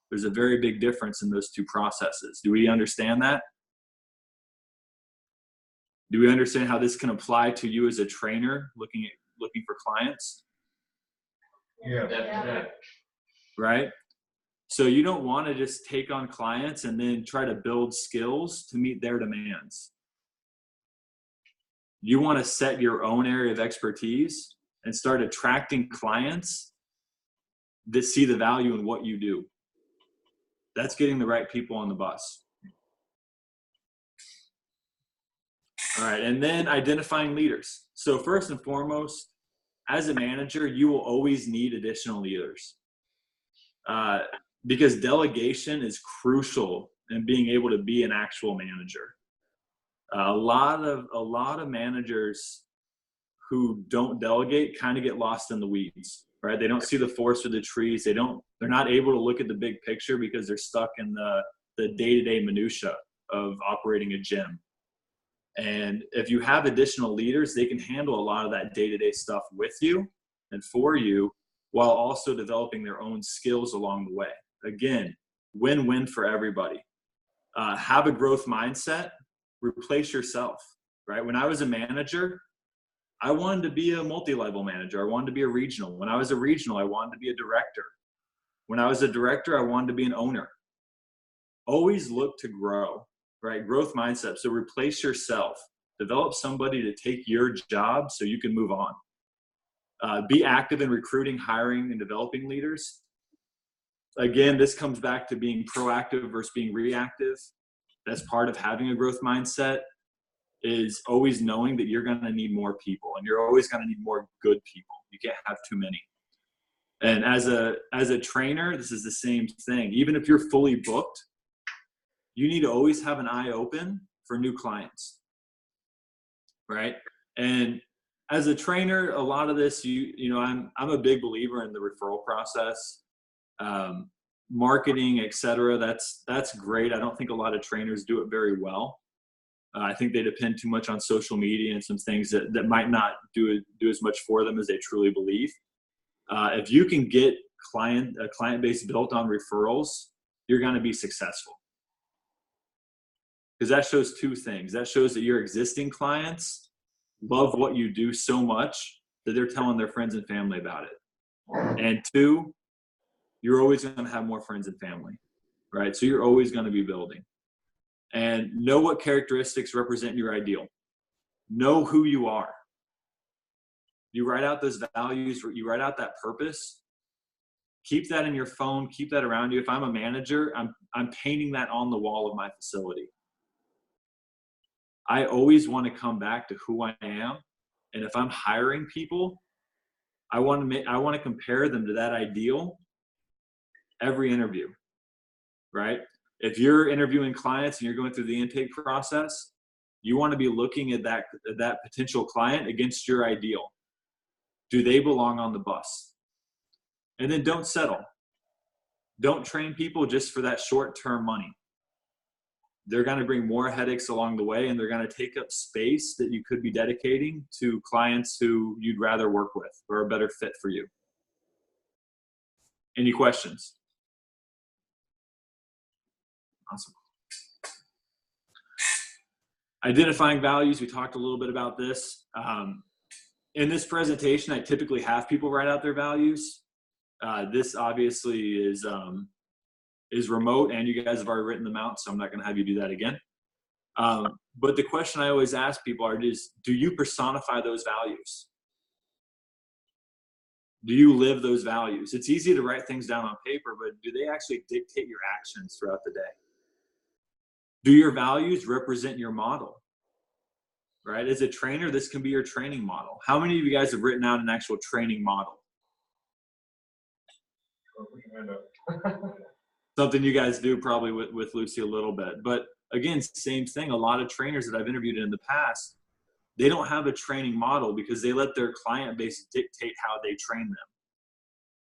There's a very big difference in those two processes. Do we understand that? Do we understand how this can apply to you as a trainer looking for clients? Yeah. Definitely. Right? So you don't want to just take on clients and then try to build skills to meet their demands. You want to set your own area of expertise and start attracting clients that see the value in what you do. That's getting the right people on the bus. All right, and then identifying leaders. So first and foremost, as a manager, you will always need additional leaders. Because delegation is crucial in being able to be an actual manager. A lot of managers who don't delegate kind of get lost in the weeds, right? They don't see the forest for the trees. They're not able to look at the big picture because they're stuck in the day-to-day minutia of operating a gym. And if you have additional leaders, they can handle a lot of that day-to-day stuff with you and for you while also developing their own skills along the way. Again, win-win for everybody. Have a growth mindset. Replace yourself, right? When I was a manager, I wanted to be a multi-level manager. I wanted to be a regional. When I was a regional, I wanted to be a director. When I was a director, I wanted to be an owner. Always look to grow, right? Growth mindset. So replace yourself. Develop somebody to take your job so you can move on. Be active in recruiting, hiring, and developing leaders. Again, this comes back to being proactive versus being reactive. That's part of having a growth mindset, is always knowing that you're going to need more people and you're always going to need more good people. You can't have too many. And as a trainer, this is the same thing. Even if you're fully booked, you need to always have an eye open for new clients, right? And as a trainer, a lot of this, I'm a big believer in the referral process. marketing, etc. That's great. I don't think a lot of trainers do it very well. I think they depend too much on social media and some things that might not do as much for them as they truly believe. If you can get a client base built on referrals, you're going to be successful. Because that shows two things. That shows that your existing clients love what you do so much that they're telling their friends and family about it. And two, you're always going to have more friends and family, right? So you're always going to be building. And know what characteristics represent your ideal. Know who you are. You write out those values, you write out that purpose. Keep that in your phone, keep that around you. If I'm a manager, I'm painting that on the wall of my facility. I always want to come back to who I am. And if I'm hiring people, I want to compare them to that ideal every interview, right? If you're interviewing clients and you're going through the intake process, you want to be looking at that potential client against your ideal. Do they belong on the bus? And then don't settle. Don't train people just for that short-term money. They're going to bring more headaches along the way, and they're going to take up space that you could be dedicating to clients who you'd rather work with or are a better fit for you. Any questions? Awesome. Identifying values, we talked a little bit about this. In this presentation, I typically have people write out their values. This obviously is remote, and you guys have already written them out, so I'm not going to have you do that again. But the question I always ask people is, do you personify those values? Do you live those values? It's easy to write things down on paper, but do they actually dictate your actions throughout the day? Do your values represent your model? Right? As a trainer, this can be your training model. How many of you guys have written out an actual training model? Something you guys do probably with Lucy a little bit. But again, same thing. A lot of trainers that I've interviewed in the past, they don't have a training model because they let their client base dictate how they train them,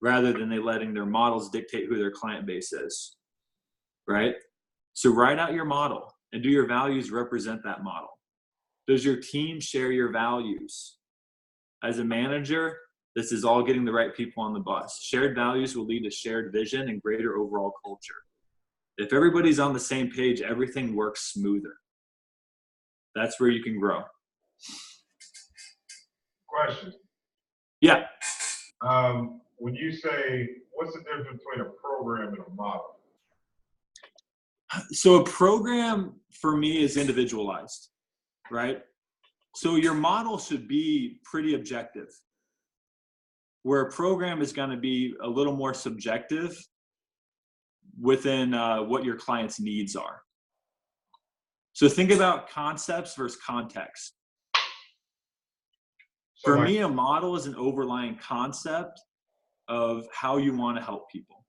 rather than they letting their models dictate who their client base is, right? So write out your model, and do your values represent that model? Does your team share your values? As a manager, this is all getting the right people on the bus. Shared values will lead to shared vision and greater overall culture. If everybody's on the same page, everything works smoother. That's where you can grow. Question. Yeah. When you say, what's the difference between a program and a model? So a program for me is individualized, right? So your model should be pretty objective, where a program is going to be a little more subjective within what your client's needs are. So think about concepts versus context. So For like, me, a model is an overlying concept of how you want to help people,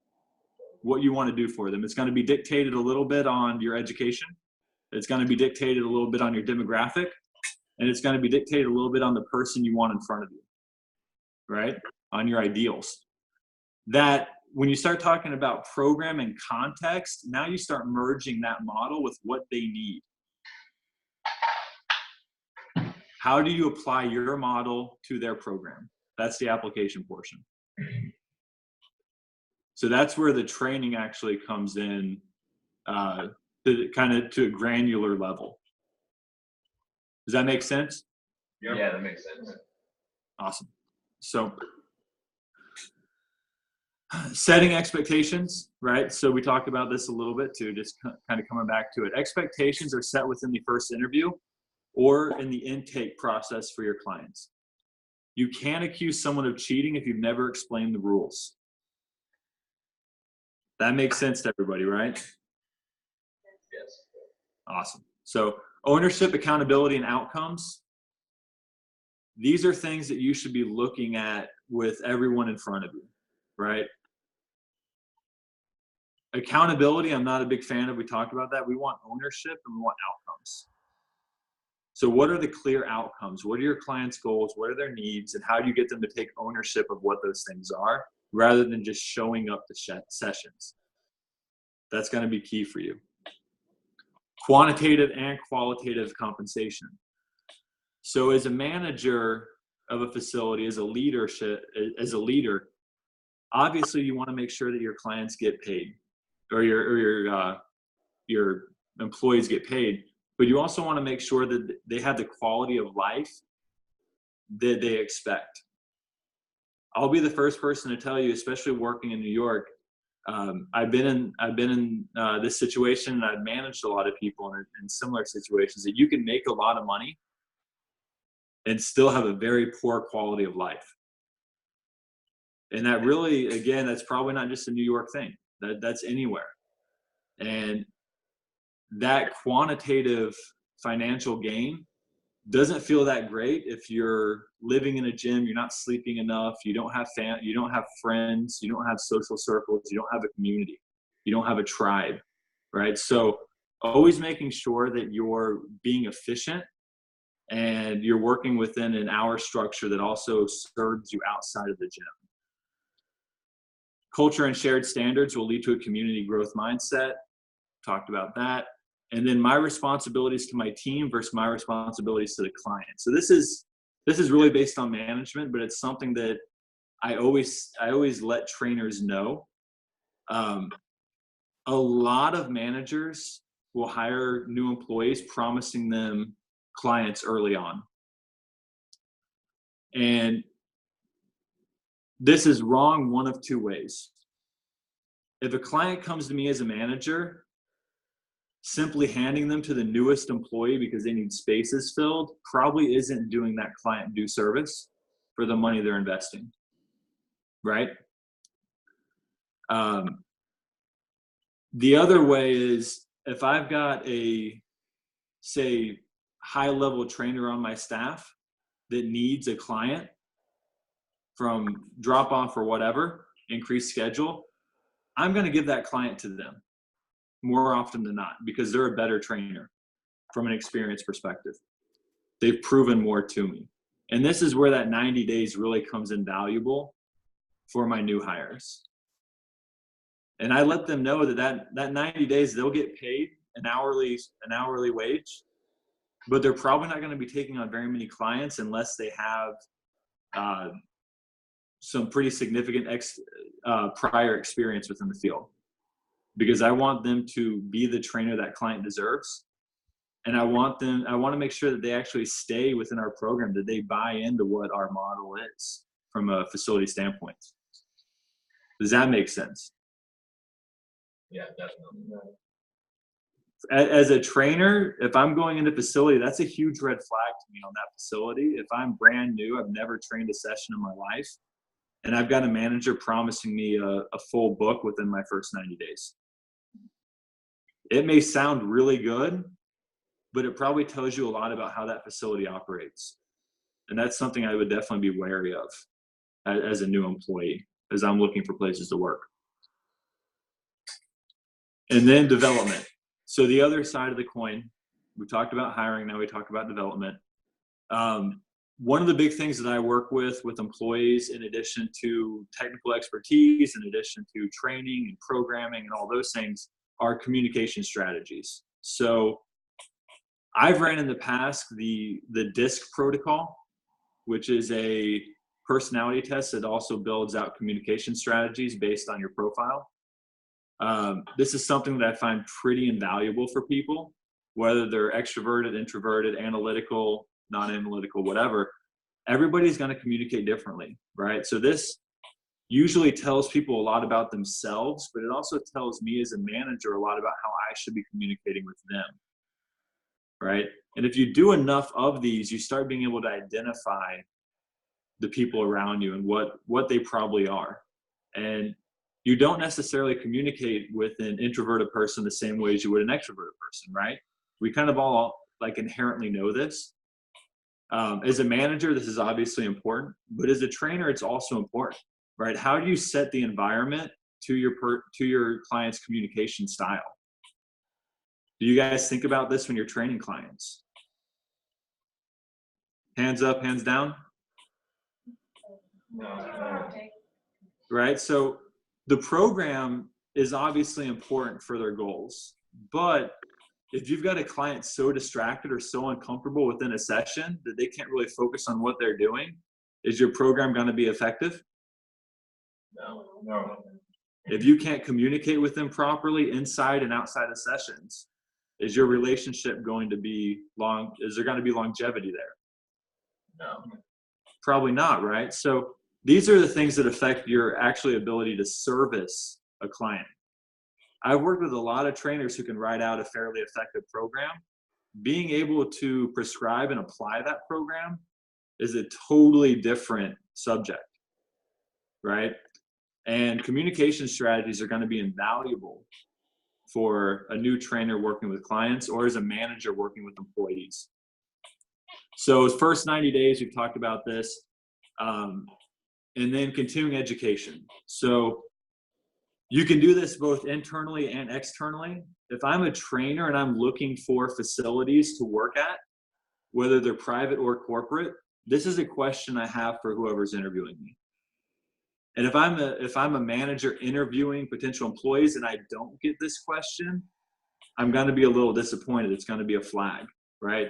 what you want to do for them. It's going to be dictated a little bit on your education. It's going to be dictated a little bit on your demographic. And it's going to be dictated a little bit on the person you want in front of you, right? On your ideals. That when you start talking about program and context, now you start merging that model with what they need. How do you apply your model to their program? That's the application portion. So that's where the training actually comes in, to a granular level. Does that make sense? yep. Yeah, that makes sense. Awesome. So setting expectations, right? So we talked about this a little bit too, just kind of coming back to it. Expectations are set within the first interview or in the intake process for your clients. You can't accuse someone of cheating if you've never explained the rules. That makes sense to everybody, right? Yes. Awesome. So ownership, accountability, and outcomes. These are things that you should be looking at with everyone in front of you, right? Accountability, I'm not a big fan of. We talked about that. We want ownership and we want outcomes. So what are the clear outcomes? What are your clients' goals? What are their needs? And how do you get them to take ownership of what those things are rather than just showing up to sessions? That's going to be key for you. Quantitative and qualitative compensation. So as a manager of a facility, as a leader, obviously you want to make sure that your clients get paid, or your employees get paid, but you also want to make sure that they have the quality of life that they expect. I'll be the first person to tell you, especially working in New York, I've been in this situation, and I've managed a lot of people in similar situations, that you can make a lot of money and still have a very poor quality of life. And that really, again, that's probably not just a New York thing. That's anywhere. And that quantitative financial gain doesn't feel that great if you're living in a gym, you're not sleeping enough, you don't have you don't have friends, you don't have social circles, you don't have a community, you don't have a tribe, right? So always making sure that you're being efficient and you're working within an hour structure that also serves you outside of the gym. Culture and shared standards will lead to a community growth mindset. Talked about that. And then my responsibilities to my team versus my responsibilities to the client. So this is really based on management, but it's something that I always let trainers know. A lot of managers will hire new employees promising them clients early on. And this is wrong one of two ways. If a client comes to me as a manager, simply handing them to the newest employee because they need spaces filled probably isn't doing that client due service for the money they're investing, right? The other way is, if I've got a, say, high-level trainer on my staff that needs a client from drop-off or whatever, increased schedule, I'm going to give that client to them more often than not, because they're a better trainer from an experience perspective. They've proven more to me. And this is where that 90 days really comes in valuable for my new hires. And I let them know that 90 days, they'll get paid an hourly wage, but they're probably not going to be taking on very many clients unless they have some pretty significant prior experience within the field. Because I want them to be the trainer that client deserves. And I want to make sure that they actually stay within our program, that they buy into what our model is from a facility standpoint. Does that make sense? Yeah, definitely. As a trainer, if I'm going into facility, that's a huge red flag to me on that facility. If I'm brand new, I've never trained a session in my life, and I've got a manager promising me a full book within my first 90 days. It may sound really good, but it probably tells you a lot about how that facility operates. And that's something I would definitely be wary of as a new employee, as I'm looking for places to work. And then development. So the other side of the coin, we talked about hiring, now we talk about development. One of the big things that I work with employees, in addition to technical expertise, in addition to training and programming and all those things, are communication strategies. So I've ran in the past the DISC protocol, which is a personality test that also builds out communication strategies based on your profile. This is something that I find pretty invaluable for people, whether they're extroverted, introverted, analytical, non-analytical, whatever. Everybody's going to communicate differently, right? So this usually tells people a lot about themselves, but it also tells me as a manager a lot about how I should be communicating with them, right? And if you do enough of these, you start being able to identify the people around you and what they probably are. And you don't necessarily communicate with an introverted person the same way as you would an extroverted person, right? We kind of all like inherently know this. As a manager, this is obviously important, but as a trainer, it's also important, right? How do you set the environment to your client's communication style? Do you guys think about this when you're training clients? Hands up, hands down. No. Right? So the program is obviously important for their goals. But if you've got a client so distracted or so uncomfortable within a session that they can't really focus on what they're doing, is your program going to be effective? No. If you can't communicate with them properly inside and outside of sessions, is your relationship going to be long? Is there going to be longevity there? No. Probably not, right? So these are the things that affect your actually ability to service a client. I've worked with a lot of trainers who can write out a fairly effective program. Being able to prescribe and apply that program is a totally different subject, right? And communication strategies are going to be invaluable for a new trainer working with clients or as a manager working with employees. So first 90 days, we've talked about this. And then continuing education. So you can do this both internally and externally. If I'm a trainer and I'm looking for facilities to work at, whether they're private or corporate, this is a question I have for whoever's interviewing me. And if I'm a manager interviewing potential employees and I don't get this question, I'm going to be a little disappointed. It's going to be a flag, right?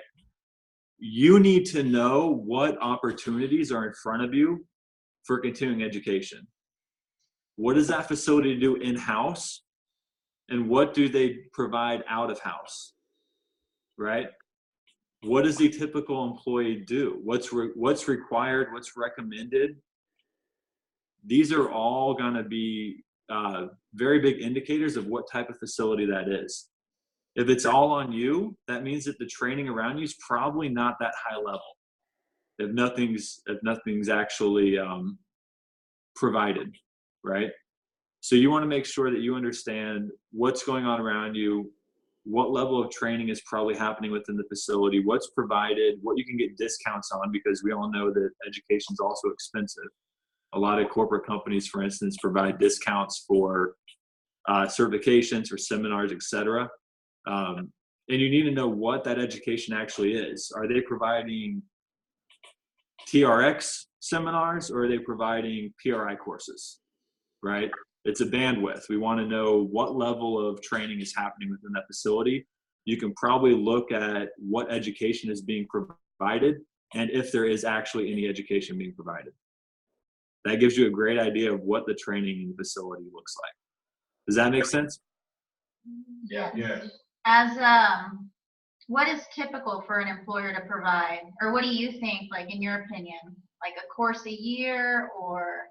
You need to know what opportunities are in front of you for continuing education. What does that facility do in-house? And what do they provide out of house, right? What does the typical employee do? What's required? What's recommended? These are all going to be very big indicators of what type of facility that is. If it's all on you, that means that the training around you is probably not that high level. If nothing's actually provided, right? So you want to make sure that you understand what's going on around you, what level of training is probably happening within the facility, what's provided, what you can get discounts on, because we all know that education is also expensive. A lot of corporate companies, for instance, provide discounts for certifications or seminars, etc. And you need to know what that education actually is. Are they providing TRX seminars or are they providing PRI courses, right? It's a bandwidth. We want to know what level of training is happening within that facility. You can probably look at what education is being provided and if there is actually any education being provided. That gives you a great idea of what the training in the facility looks like. Does that make sense? Yeah. Yes. As what is typical for an employer to provide, or what do you think, like in your opinion, like a course a year or?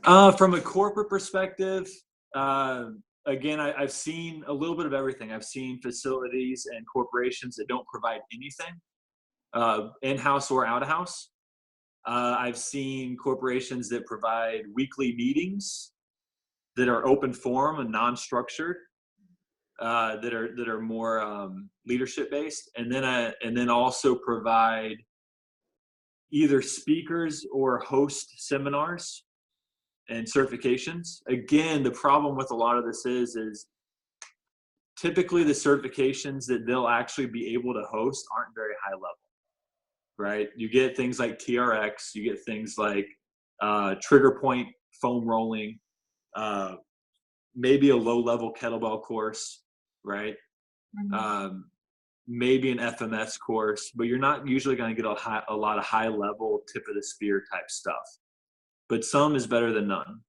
From a corporate perspective, again, I've seen a little bit of everything. I've seen facilities and corporations that don't provide anything, in-house or out-of-house. I've seen corporations that provide weekly meetings that are open forum and non-structured, that are more leadership based, and then also provide either speakers or host seminars and certifications. Again, the problem with a lot of this is typically the certifications that they'll actually be able to host aren't very high level, right? You get things like TRX, you get things like trigger point foam rolling, maybe a low level kettlebell course, right? Mhm. Maybe an FMS course, but you're not usually going to get a lot of high level tip of the spear type stuff. But some is better than none.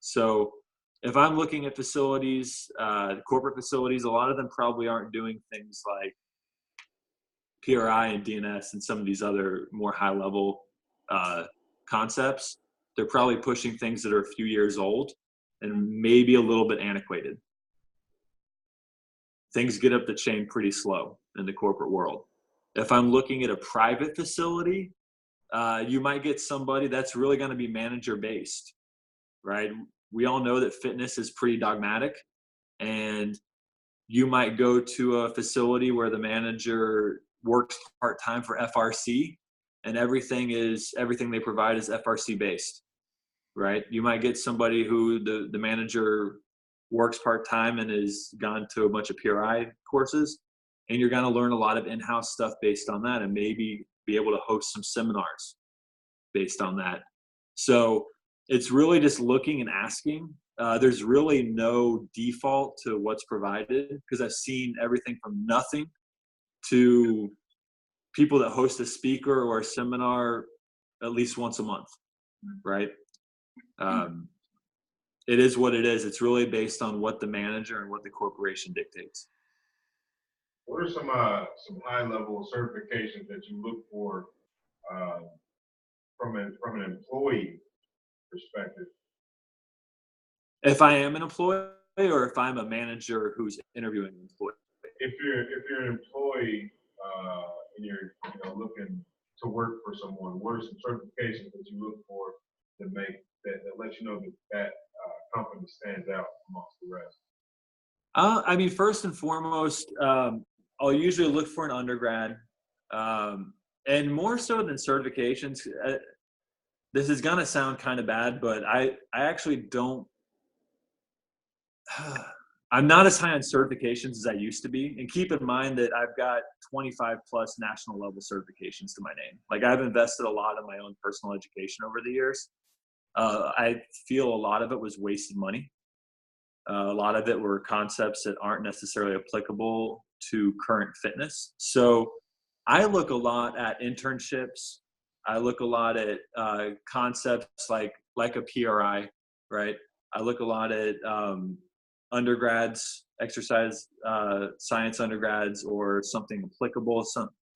So if I'm looking at facilities, corporate facilities, a lot of them probably aren't doing things like PRI and DNS and some of these other more high level concepts. They're probably pushing things that are a few years old and maybe a little bit antiquated. Things get up the chain pretty slow in the corporate world. If I'm looking at a private facility, you might get somebody that's really going to be manager based, right? We all know that fitness is pretty dogmatic, and you might go to a facility where the manager works part-time for FRC and everything they provide is FRC based, right? You might get somebody who the manager works part-time and has gone to a bunch of PRI courses, and you're going to learn a lot of in-house stuff based on that and maybe be able to host some seminars based on that. So it's really just looking and asking. there's really no default to what's provided, because I've seen everything from nothing to people that host a speaker or a seminar at least once a month, right? It is what it is. It's really based on what the manager and what the corporation dictates. What are some high-level certifications that you look for from an employee perspective? If I am an employee or if I'm a manager who's interviewing an employee? If you're an employee and you're looking to work for someone, what are some certifications that you look for that let you know that company stands out amongst the rest? I mean, first and foremost, I'll usually look for an undergrad, and more so than certifications. This is gonna sound kind of bad, but I actually don't. I'm not as high on certifications as I used to be. And keep in mind that I've got 25 plus national level certifications to my name. Like, I've invested a lot in my own personal education over the years. I feel a lot of it was wasted money. A lot of it were concepts that aren't necessarily applicable to current fitness. So I look a lot at internships. I look a lot at concepts like a PRI, right? I look a lot at undergrads, exercise science undergrads, or something applicable,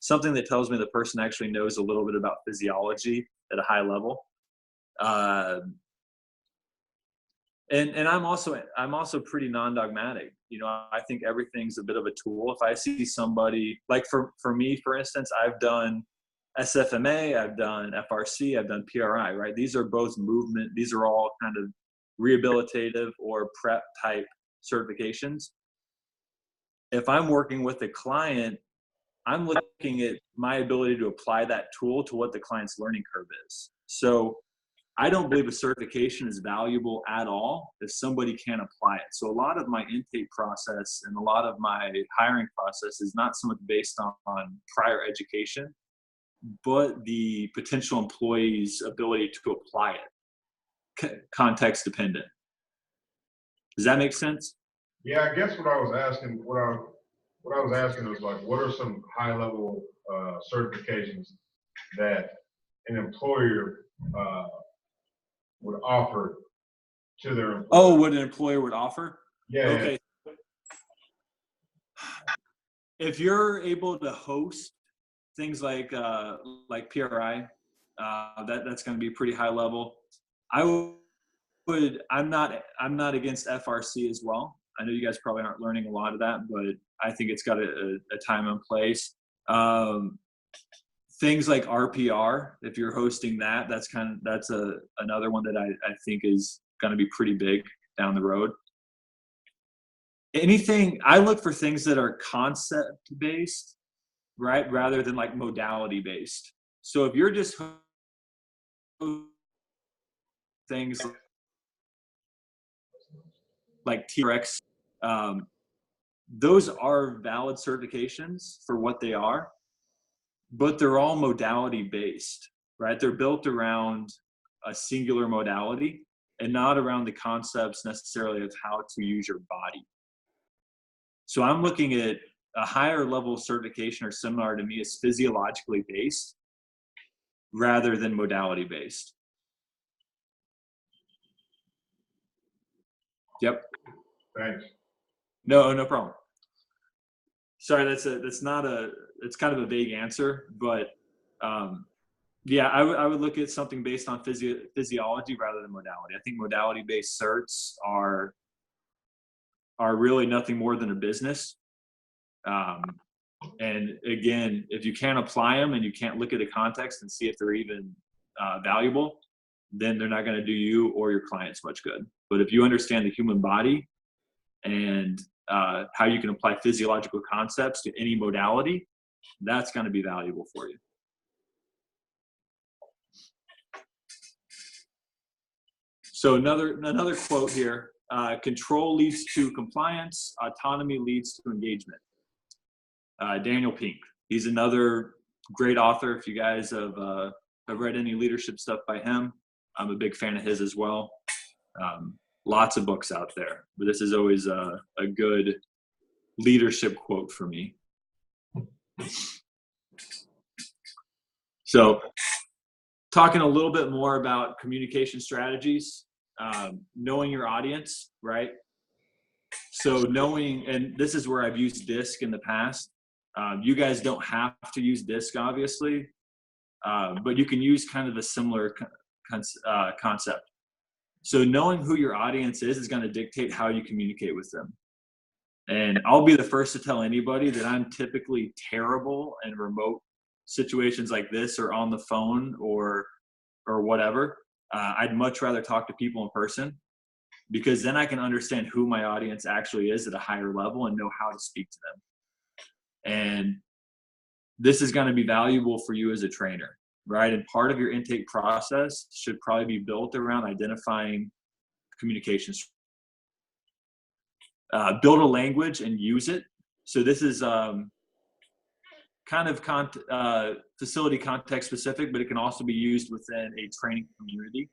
something that tells me the person actually knows a little bit about physiology at a high level. And I'm also pretty non-dogmatic. I think everything's a bit of a tool. If I see somebody, like for me, for instance, I've done SFMA, I've done FRC, I've done PRI, right? These are both movement. These are all kind of rehabilitative or prep type certifications. If I'm working with a client, I'm looking at my ability to apply that tool to what the client's learning curve is. So I don't believe a certification is valuable at all if somebody can't apply it. So a lot of my intake process and a lot of my hiring process is not so much based on prior education, but the potential employee's ability to apply it, context dependent. Does that make sense? Yeah, I guess what I was asking was like, what are some high level certifications that an employer would offer to their employees? Oh, what an employer would offer? Yeah. Okay. If you're able to host things like PRI, that's going to be pretty high level. I'm not against FRC as well. I know you guys probably aren't learning a lot of that, but I think it's got a time and place. Things like RPR, if you're hosting that, that's another one that I think is going to be pretty big down the road. I look for things that are concept based, right, rather than like modality based. So if you're just things like TRX, those are valid certifications for what they are, but they're all modality based, right? They're built around a singular modality and not around the concepts necessarily of how to use your body. So I'm looking at a higher level certification or seminar to me is physiologically based rather than modality based. Yep. Thanks. No problem. Sorry, it's kind of a vague answer, but yeah, I would look at something based on physiology rather than modality. I think modality based certs are really nothing more than a business. And again, if you can't apply them and you can't look at the context and see if they're even valuable, then they're not going to do you or your clients much good. But if you understand the human body and how you can apply physiological concepts to any modality, that's going to be valuable for you. So another quote here, control leads to compliance, autonomy leads to engagement. Daniel Pink, he's another great author. If you guys have read any leadership stuff by him, I'm a big fan of his as well. Lots of books out there, but this is always a good leadership quote for me. So talking a little bit more about communication strategies, knowing your audience, right? So knowing, and this is where I've used DISC in the past. You guys don't have to use DISC, obviously, but you can use kind of a similar concept. So knowing who your audience is going to dictate how you communicate with them. And I'll be the first to tell anybody that I'm typically terrible in remote situations like this, or on the phone, or whatever. I'd much rather talk to people in person, because then I can understand who my audience actually is at a higher level and know how to speak to them. And this is going to be valuable for you as a trainer, right? And part of your intake process should probably be built around identifying communications. Build a language and use it. So this is kind of facility context specific, but it can also be used within a training community.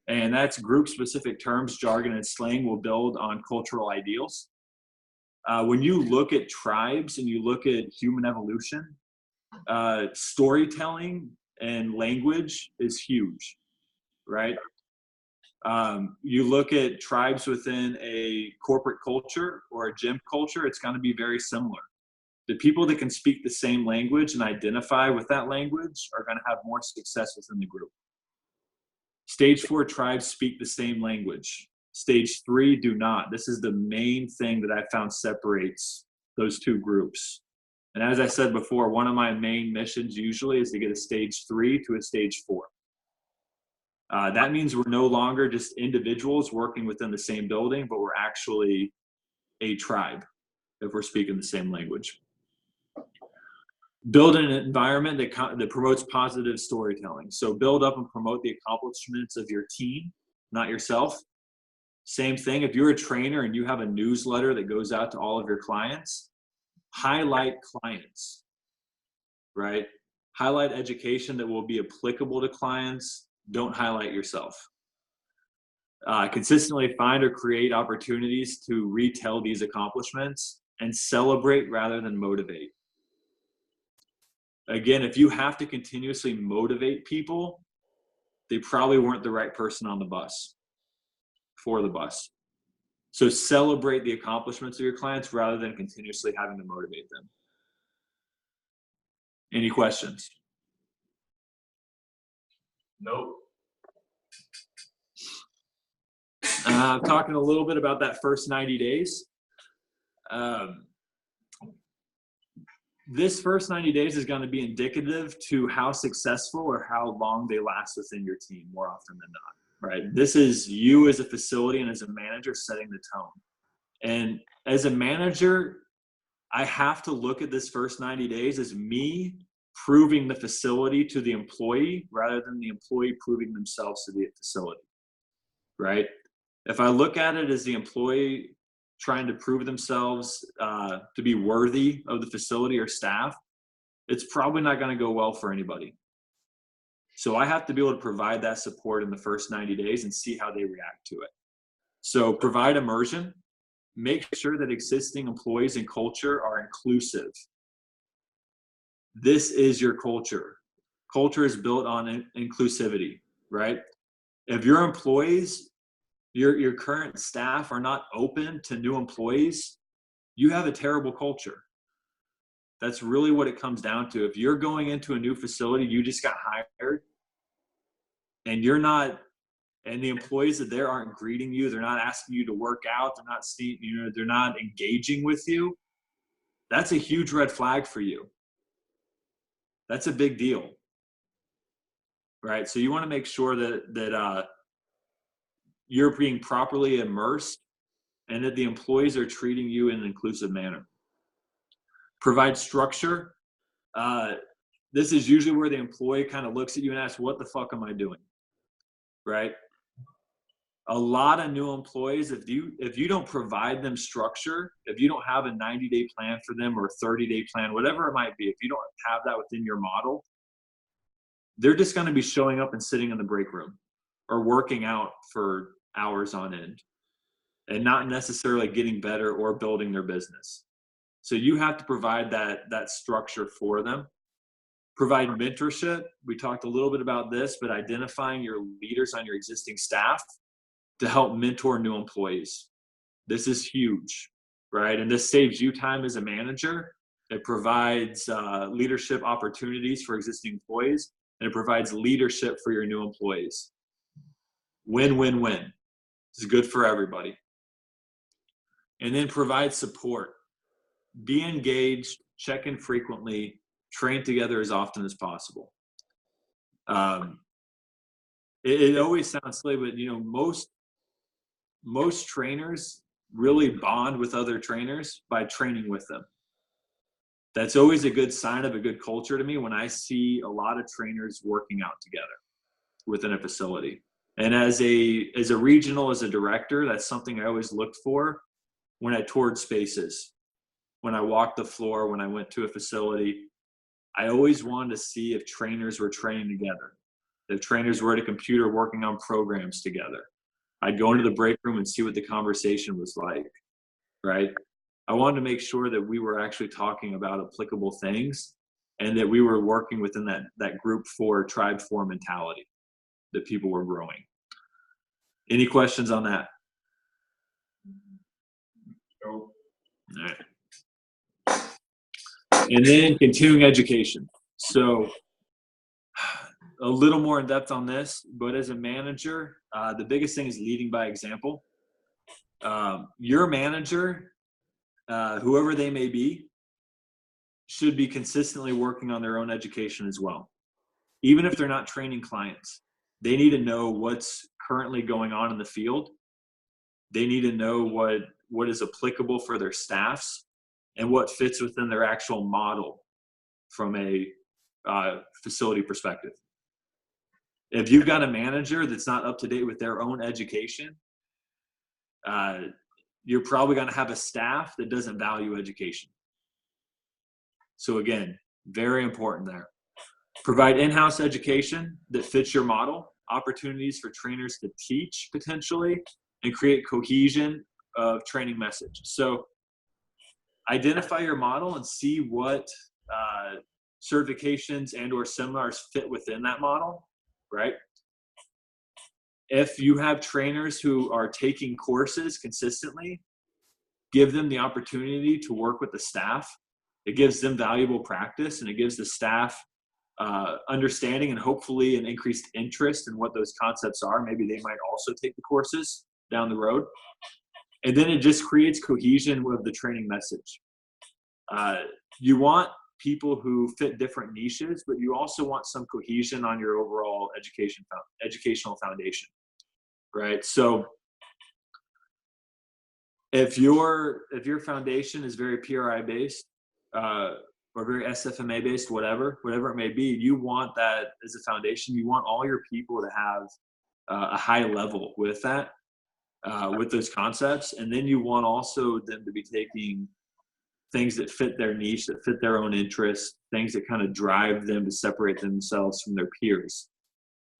And that's group specific terms, jargon, and slang will build on cultural ideals. When you look at tribes and you look at human evolution, storytelling and language is huge, right? You look at tribes within a corporate culture or a gym culture, it's going to be very similar. The people that can speak the same language and identify with that language are going to have more success within the group. Stage 4 tribes speak the same language. Stage 3 do not. This is the main thing that I found separates those two groups. And as I said before, one of my main missions usually is to get a stage 3 to a stage 4. That means we're no longer just individuals working within the same building, but we're actually a tribe if we're speaking the same language. Build an environment that promotes positive storytelling. So build up and promote the accomplishments of your team, not yourself. Same thing, if you're a trainer and you have a newsletter that goes out to all of your clients, highlight clients, right? Highlight education that will be applicable to clients. Don't highlight yourself. Consistently find or create opportunities to retell these accomplishments and celebrate rather than motivate. Again, if you have to continuously motivate people, they probably weren't the right person on the bus, for the bus. So celebrate the accomplishments of your clients rather than continuously having to motivate them. Any questions? Nope. Talking a little bit about that first 90 days. This first 90 days is going to be indicative to how successful or how long they last within your team more often than not, right? This is you as a facility and as a manager setting the tone. And as a manager, I have to look at this first 90 days as me proving the facility to the employee rather than the employee proving themselves to the facility, right? If I look at it as the employee trying to prove themselves to be worthy of the facility or staff, it's probably not going to go well for anybody. So I have to be able to provide that support in the first 90 days and see how they react to it. So provide immersion, make sure that existing employees and culture are inclusive. This is your culture. Culture is built on inclusivity, right? If your employees, your current staff are not open to new employees, you have a terrible culture. That's really what it comes down to. If you're going into a new facility, you just got hired, and you're not, and the employees that there aren't greeting you, they're not asking you to work out, they're not seeing, they're not engaging with you, that's a huge red flag for you. That's a big deal, right? So you want to make sure that you're being properly immersed and that the employees are treating you in an inclusive manner. Provide structure. This is usually where the employee kind of looks at you and asks, what the fuck am I doing? Right? A lot of new employees, if you don't provide them structure, if you don't have a 90-day plan for them or a 30-day plan, whatever it might be, if you don't have that within your model, they're just going to be showing up and sitting in the break room or working out for hours on end. and not necessarily getting better or building their business. So you have to provide that structure for them. Provide mentorship. We talked a little bit about this, but identifying your leaders on your existing staff to help mentor new employees. This is huge, right? And this saves you time as a manager. It provides leadership opportunities for existing employees, and it provides leadership for your new employees. Win, win, win. It's good for everybody. And then provide support. Be engaged, check in frequently, train together as often as possible. It always sounds silly, but you know, most trainers really bond with other trainers by training with them. That's always a good sign of a good culture to me when I see a lot of trainers working out together within a facility. And as a regional, as a director, that's something I always looked for when I toured spaces. When I walked the floor, when I went to a facility, I always wanted to see if trainers were training together, if trainers were at a computer working on programs together. I'd go into the break room and see what the conversation was like, right? I wanted to make sure that we were actually talking about applicable things and that we were working within that group 4, tribe 4 mentality that people were growing. Any questions on that? So, All right. And then continuing education. So a little more in depth on this, but as a manager, the biggest thing is leading by example. Your manager, whoever they may be, should be consistently working on their own education as well. Even if they're not training clients, they need to know what's currently going on in the field. They need to know what is applicable for their staffs and what fits within their actual model from a facility perspective. If you've got a manager that's not up to date with their own education, you're probably going to have a staff that doesn't value education. So again, very important there. Provide in-house education that fits your model, opportunities for trainers to teach potentially, and create cohesion of training message. So identify your model and see what certifications and or seminars fit within that model, right? If you have trainers who are taking courses consistently, give them the opportunity to work with the staff. It gives them valuable practice, and it gives the staff understanding and hopefully an increased interest in what those concepts are. Maybe they might also take the courses down the road. And then it just creates cohesion with the training message. You want people who fit different niches, but you also want some cohesion on your overall educational foundation, right? So if your foundation is very PRI based, or very SFMA based, whatever it may be, you want that as a foundation. You want all your people to have a high level with that, with those concepts. And then you want also them to be taking things that fit their niche, that fit their own interests, things that kind of drive them to separate themselves from their peers.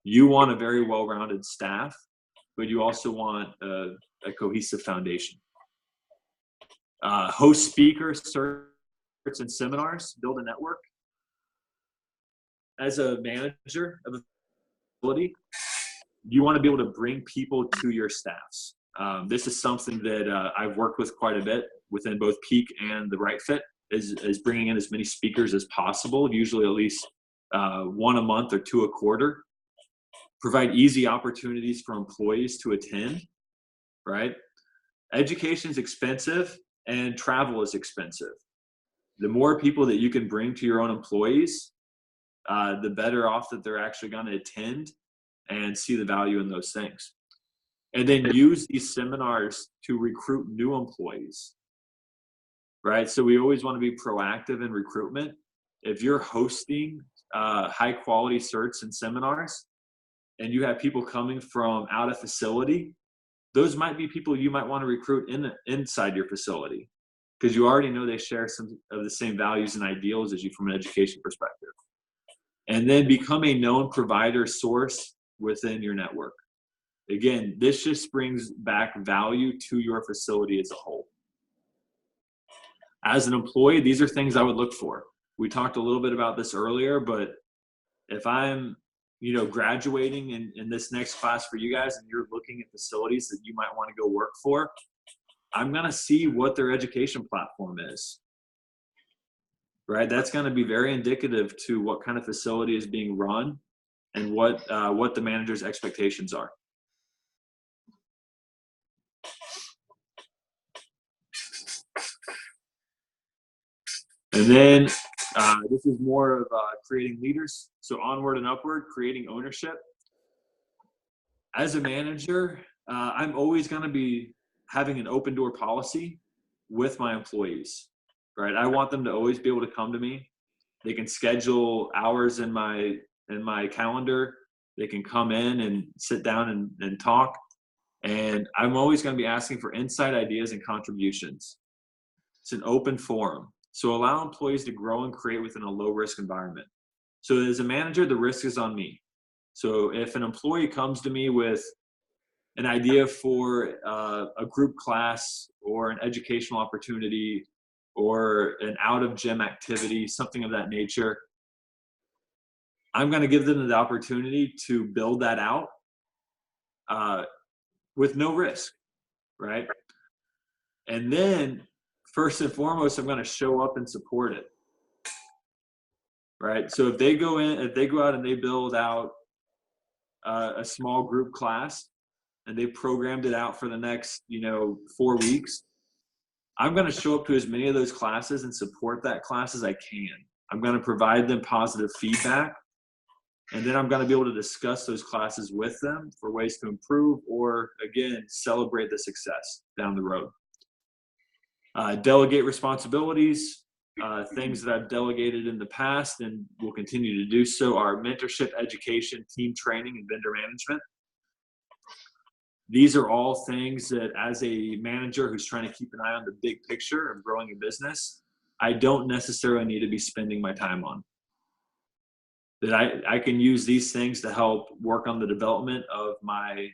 You want a very well-rounded staff, but you also want a cohesive foundation. Host speakers, certs, and seminars, build a network. As a manager of a facility, you want to be able to bring people to your staffs. This is something that I've worked with quite a bit within both Peak and the Right Fit, is bringing in as many speakers as possible, usually at least 1 a month or 2 a quarter. Provide easy opportunities for employees to attend, right? Education is expensive and travel is expensive. The more people that you can bring to your own employees, the better off that they're actually going to attend and see the value in those things. And then use these seminars to recruit new employees, right? So we always want to be proactive in recruitment. If you're hosting high quality certs and seminars and you have people coming from out of facility, those might be people you might want to recruit inside your facility because you already know they share some of the same values and ideals as you from an education perspective. And then become a known provider source within your network. Again, this just brings back value to your facility as a whole. As an employee, these are things I would look for. We talked a little bit about this earlier, but if I'm, graduating in this next class for you guys and you're looking at facilities that you might want to go work for, I'm going to see what their education platform is, right? That's going to be very indicative to what kind of facility is being run and what the manager's expectations are. And then this is more of creating leaders. So onward and upward, creating ownership. As a manager, I'm always going to be having an open door policy with my employees, right? I want them to always be able to come to me. They can schedule hours in my calendar. They can come in and sit down and talk. And I'm always going to be asking for insight, ideas, and contributions. It's an open forum. So allow employees to grow and create within a low-risk environment. So as a manager, the risk is on me. So if an employee comes to me with an idea for a group class or an educational opportunity or an out-of-gym activity, something of that nature, I'm going to give them the opportunity to build that out with no risk, right? And then first and foremost, I'm going to show up and support it, right? So if they go out and they build out a small group class and they programmed it out for the next, 4 weeks, I'm going to show up to as many of those classes and support that class as I can. I'm going to provide them positive feedback, and then I'm going to be able to discuss those classes with them for ways to improve or, again, celebrate the success down the road. Delegate responsibilities. Things that I've delegated in the past and will continue to do so are mentorship, education, team training, and vendor management. These are all things that as a manager who's trying to keep an eye on the big picture of growing a business, I don't necessarily need to be spending my time on. That I can use these things to help work on the development of my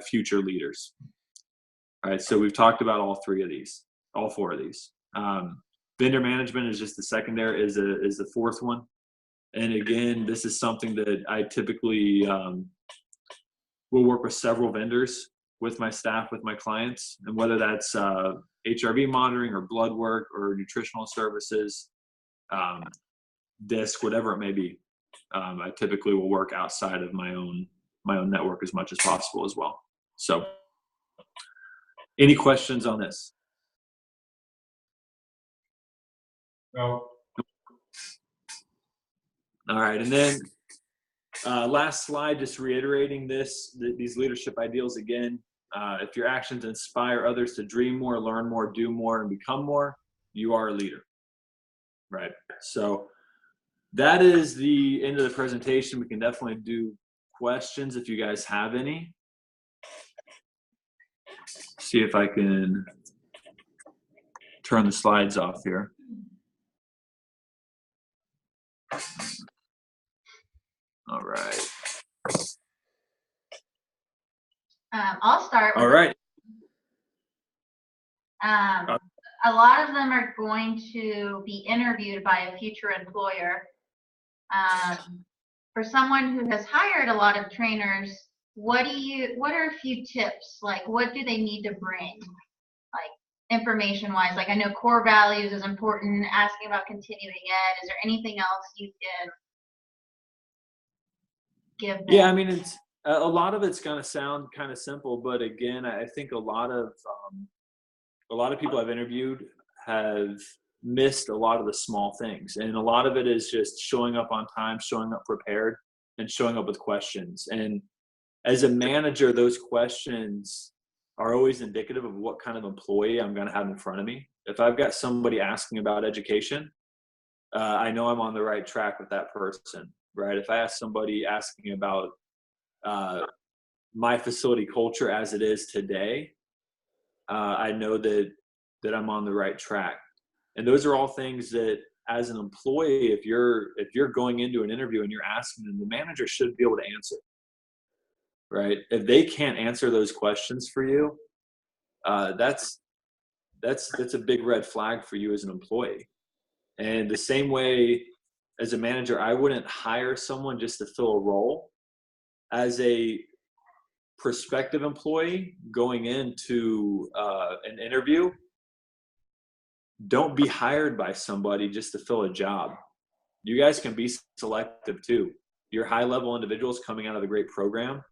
future leaders. All right, so we've talked about all four of these. Vendor management is just the secondary, is the fourth one. And again, this is something that I typically will work with several vendors with my staff, with my clients, and whether that's HRV monitoring or blood work or nutritional services, disc, whatever it may be. I typically will work outside of my own network as much as possible as well. So any questions on this? No. All right, and then last slide, just reiterating these leadership ideals again. If your actions inspire others to dream more, learn more, do more, and become more, you are a leader, right? So that is the end of the presentation. We can definitely do questions if you guys have any. See if I can turn the slides off here. All right. I'll start. All right. A lot of them are going to be interviewed by a future employer. For someone who has hired a lot of trainers, what are a few tips? Like, what do they need to bring? Like, information-wise, like I know core values is important, asking about continuing ed. Is there anything else you can give them? Yeah, I mean, it's a lot of it's going to sound kind of simple, but again, I think a lot of people I've interviewed have missed a lot of the small things, and a lot of it is just showing up on time, showing up prepared, and showing up with questions. And as a manager, those questions are always indicative of what kind of employee I'm going to have in front of me. If I've got somebody asking about education, I know I'm on the right track with that person, right? If I ask somebody asking about my facility culture as it is today, I know that I'm on the right track. And those are all things that as an employee, if you're going into an interview and you're asking them, the manager should be able to answer. right? If they can't answer those questions for you, that's a big red flag for you as an employee. And the same way as a manager, I wouldn't hire someone just to fill a role. As a prospective employee going into an interview, don't be hired by somebody just to fill a job. You guys can be selective too. You're high-level individuals coming out of the great program.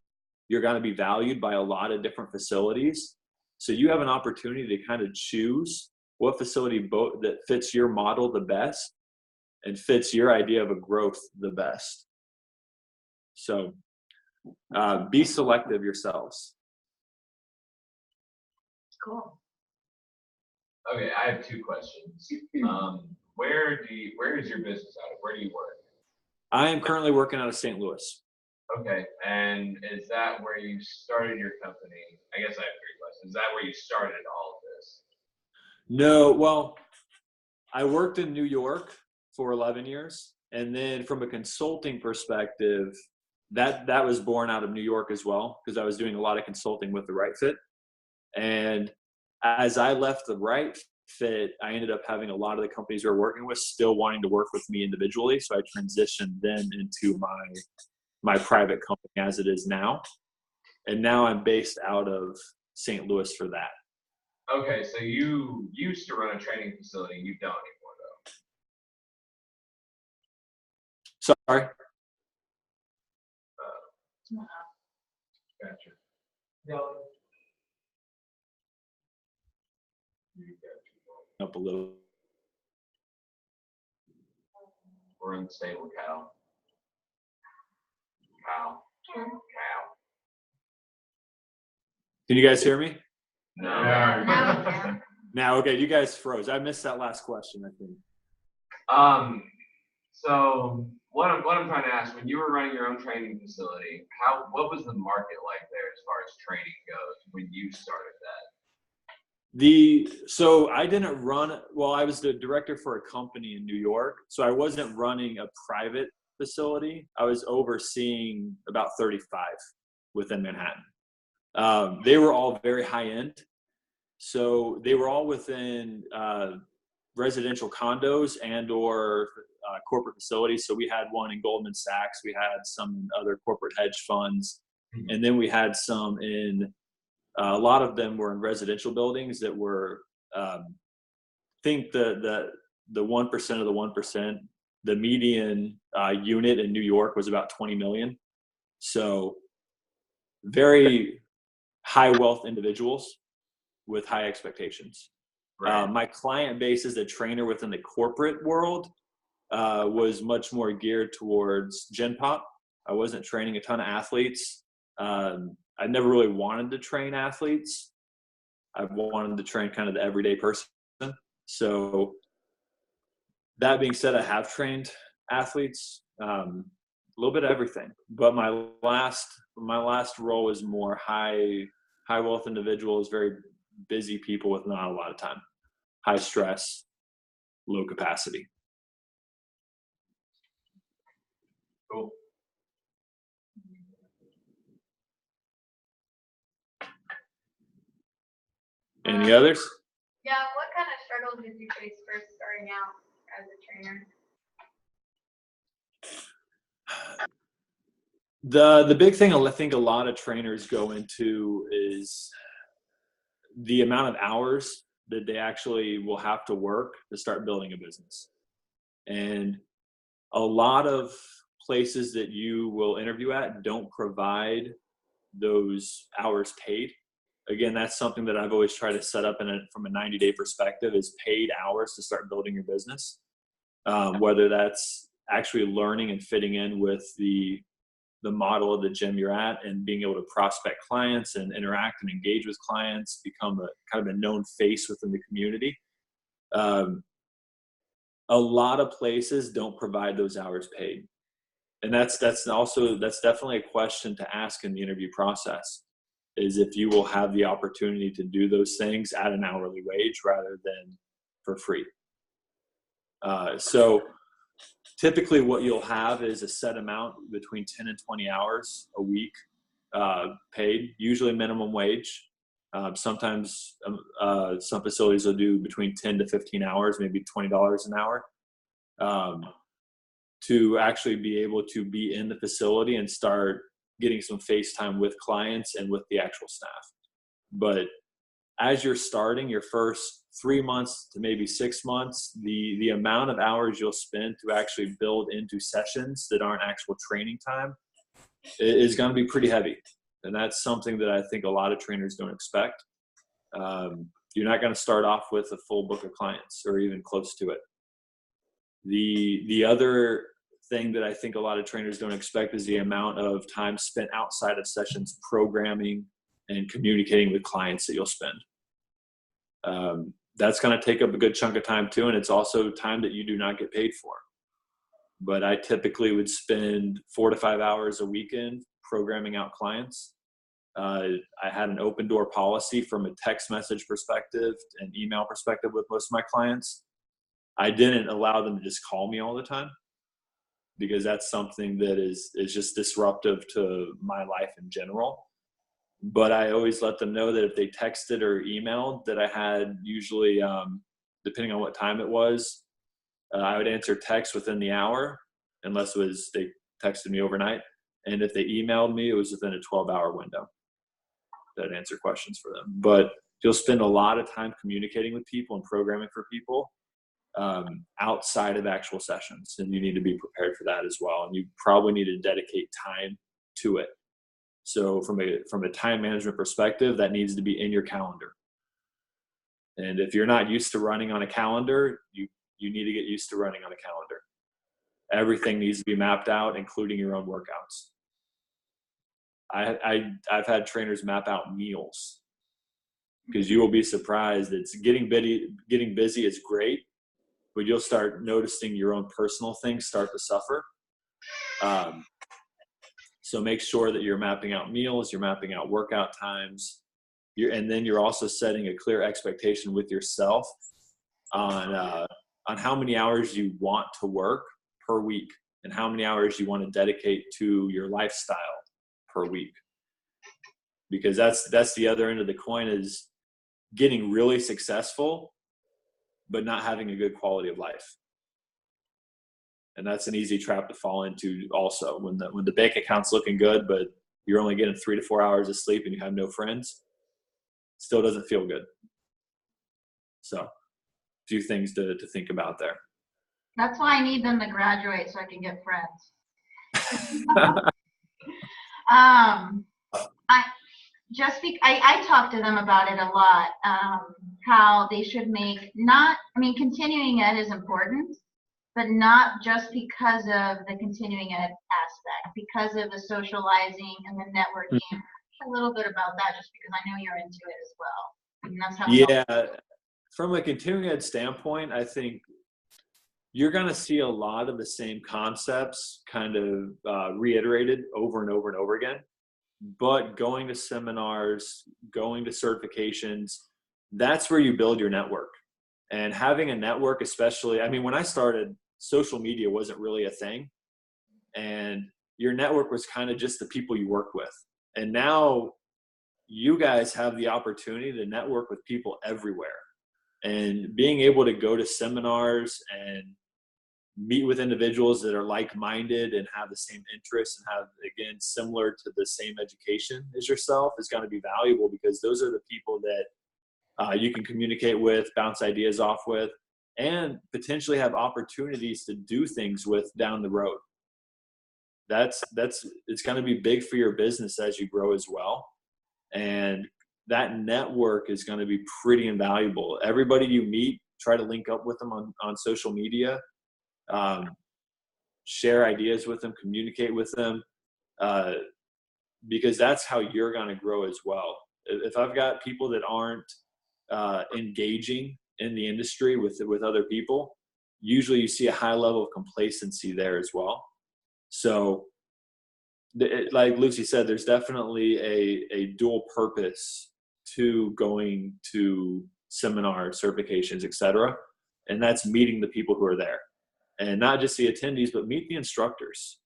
You're going to be valued by a lot of different facilities. So you have an opportunity to kind of choose what facility that fits your model the best and fits your idea of a growth the best. So be selective yourselves. Cool. Okay, I have two questions. Where is your business out of? Where do you work? I am currently working out of St. Louis. Okay, and is that where you started your company? I guess I have three questions. Is that where you started all of this? No, well, I worked in New York for 11 years. And then from a consulting perspective, that was born out of New York as well, because I was doing a lot of consulting with the Right Fit. And as I left the Right Fit, I ended up having a lot of the companies we were working with still wanting to work with me individually. So I transitioned them into my private company as it is now. And now I'm based out of St. Louis for that. Okay, so you used to run a training facility. You don't anymore, though. Sorry. Gotcha. Up a little. We're in the stable, cow. Cow. Can you guys hear me? No. Now we can. Now, okay, you guys froze. I missed that last question, I think. So what I'm trying to ask, when you were running your own training facility, what was the market like there as far as training goes when you started that? So I didn't I was the director for a company in New York. So I wasn't running a private facility. I was overseeing about 35 within Manhattan. They were all very high end. So they were all within residential condos and or corporate facilities. So we had one in Goldman Sachs. We had some in other corporate hedge funds. And then we had some in a lot of them were in residential buildings that were, think the 1% of the 1%, the median unit in New York was about 20 million. So very high wealth individuals with high expectations. Right. My client base as a trainer within the corporate world was much more geared towards Gen Pop. I wasn't training a ton of athletes. I never really wanted to train athletes. I wanted to train kind of the everyday person. So that being said, I have trained athletes, a little bit of everything. But my last role was more high wealth individuals, very busy people with not a lot of time, high stress, low capacity. Cool. Any others? Yeah, what kind of struggles did you face first starting out as a trainer? The big thing I think a lot of trainers go into is the amount of hours that they actually will have to work to start building a business. And a lot of places that you will interview at don't provide those hours paid. Again, that's something that I've always tried to set up from a 90-day perspective is paid hours to start building your business. Whether that's actually learning and fitting in with the model of the gym you're at and being able to prospect clients and interact and engage with clients, become a kind of a known face within the community. A lot of places don't provide those hours paid. And that's definitely a question to ask in the interview process, is if you will have the opportunity to do those things at an hourly wage rather than for free. So typically what you'll have is a set amount between 10 and 20 hours a week paid, usually minimum wage. Sometimes some facilities will do between 10 to 15 hours, maybe $20 an hour, to actually be able to be in the facility and start getting some face time with clients and with the actual staff. But as you're starting your first 3 months to maybe 6 months, the amount of hours you'll spend to actually build into sessions that aren't actual training time is going to be pretty heavy. And that's something that I think a lot of trainers don't expect. You're not going to start off with a full book of clients or even close to it. The other thing that I think a lot of trainers don't expect is the amount of time spent outside of sessions programming and communicating with clients that you'll spend. That's going to take up a good chunk of time too, and it's also time that you do not get paid for. But I typically would spend 4 to 5 hours a weekend programming out clients. I had an open door policy from a text message perspective and email perspective with most of my clients. I didn't allow them to just call me all the time, because that's something that is just disruptive to my life in general. But I always let them know that if they texted or emailed, that I had usually, depending on what time it was, I would answer text within the hour, unless it was they texted me overnight. And if they emailed me, it was within a 12-hour window that I'd answer questions for them. But you'll spend a lot of time communicating with people and programming for people outside of actual sessions, and you need to be prepared for that as well. And you probably need to dedicate time to it. So from a time management perspective, that needs to be in your calendar. And if you're not used to running on a calendar, you need to get used to running on a calendar. Everything needs to be mapped out, including your own workouts. I've had trainers map out meals, because you will be surprised. It's getting busy is great, but you'll start noticing your own personal things start to suffer. So make sure that you're mapping out meals, you're mapping out workout times, and then you're also setting a clear expectation with yourself on how many hours you want to work per week and how many hours you want to dedicate to your lifestyle per week. Because that's the other end of the coin, is getting really successful but not having a good quality of life. And that's an easy trap to fall into also. When the bank account's looking good, but you're only getting 3 to 4 hours of sleep and you have no friends, still doesn't feel good. So a few things to think about there. That's why I need them to graduate so I can get friends. I talk to them about it a lot, how they should continuing ed is important, but not just because of the continuing ed aspect, because of the socializing and the networking. A little bit about that, just because I know you're into it as well. And that's how from a continuing ed standpoint, I think you're going to see a lot of the same concepts kind of reiterated over and over and over again. But going to seminars, going to certifications, that's where you build your network. And having a network, especially, when I started, social media wasn't really a thing. And your network was kind of just the people you work with. And now you guys have the opportunity to network with people everywhere. And being able to go to seminars and meet with individuals that are like-minded and have the same interests and have, again, similar to the same education as yourself is going to be valuable, because those are the people that you can communicate with, bounce ideas off with, and potentially have opportunities to do things with down the road. It's going to be big for your business as you grow as well. And that network is going to be pretty invaluable. Everybody you meet, try to link up with them on social media. Share ideas with them, communicate with them, because that's how you're going to grow as well. If I've got people that aren't engaging in the industry with other people, usually you see a high level of complacency there as well. So like Lucy said, there's definitely a dual purpose to going to seminars, certifications, etc. And that's meeting the people who are there. And not just the attendees, but meet the instructors.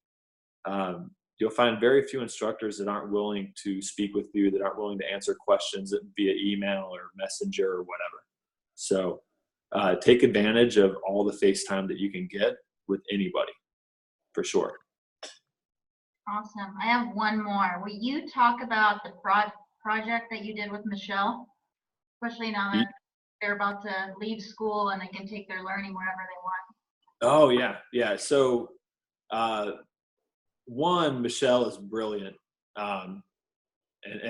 you'll find very few instructors that aren't willing to speak with you, that aren't willing to answer questions via email or messenger or whatever. So take advantage of all the FaceTime that you can get with anybody, for sure. Awesome. I have one more. Will you talk about the project that you did with Michelle, especially now that they're about to leave school and they can take their learning wherever they want? Oh yeah. So one, Michelle is brilliant and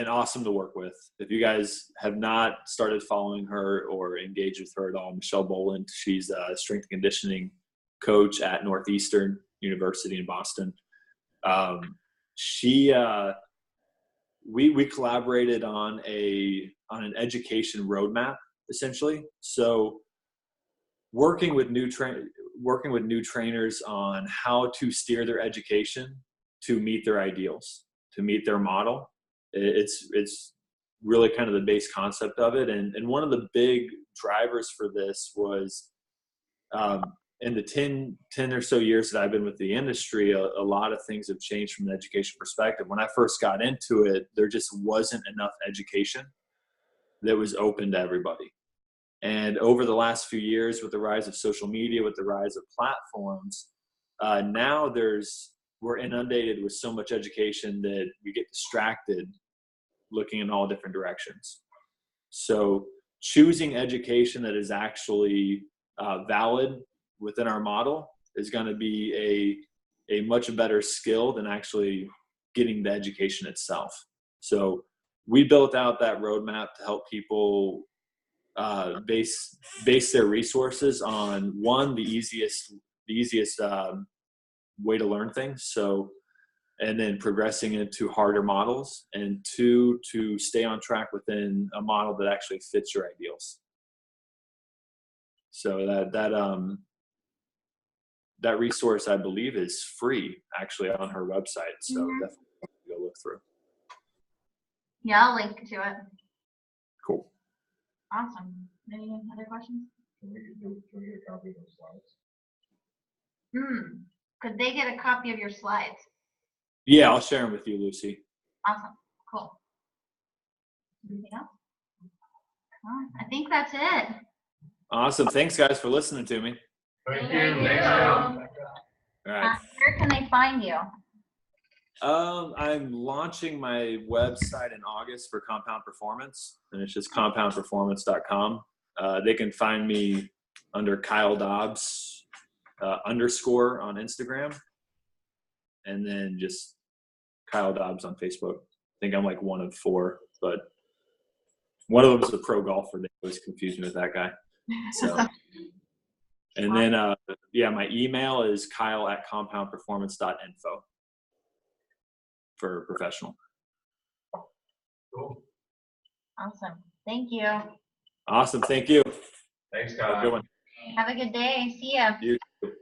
awesome to work with. If you guys have not started following her or engaged with her at all, Michelle Boland, she's a strength and conditioning coach at Northeastern University in Boston. We collaborated on an education roadmap, essentially. So working with new trainers on how to steer their education to meet their ideals, to meet their model. It's really kind of the base concept of it. And one of the big drivers for this was in the 10 or so years that I've been with the industry, a lot of things have changed from an education perspective. When I first got into it, there just wasn't enough education that was open to everybody. And over the last few years, with the rise of social media, with the rise of platforms, now we're inundated with so much education that we get distracted looking in all different directions. So choosing education that is actually valid within our model is going to be a much better skill than actually getting the education itself. So we built out that roadmap to help people base their resources on, one, the easiest way to learn things. So, and then progressing into harder models, and two, to stay on track within a model that actually fits your ideals. So that resource, I believe, is free actually on her website. So definitely go look through. Yeah, I'll link to it. Cool. Awesome. Any other questions? Can we get a copy of those slides? Could they get a copy of your slides? Yeah, I'll share them with you, Lucy. Awesome. Cool. Anything else? I think that's it. Awesome. Thanks, guys, for listening to me. Thank you. Thank you. All right. Where can they find you? I'm launching my website in August for Compound Performance, and it's just compoundperformance.com. They can find me under Kyle Dobbs _ on Instagram, and then just Kyle Dobbs on Facebook. I think I'm like one of 4, but one of them is a pro golfer. They always confuse me with that guy. So, and then my email is kyle@compoundperformance.info for professional. Cool. Awesome. Thank you. Awesome. Thank you. Thanks, Have a Kyle. good one. Have a good day. See ya. You too.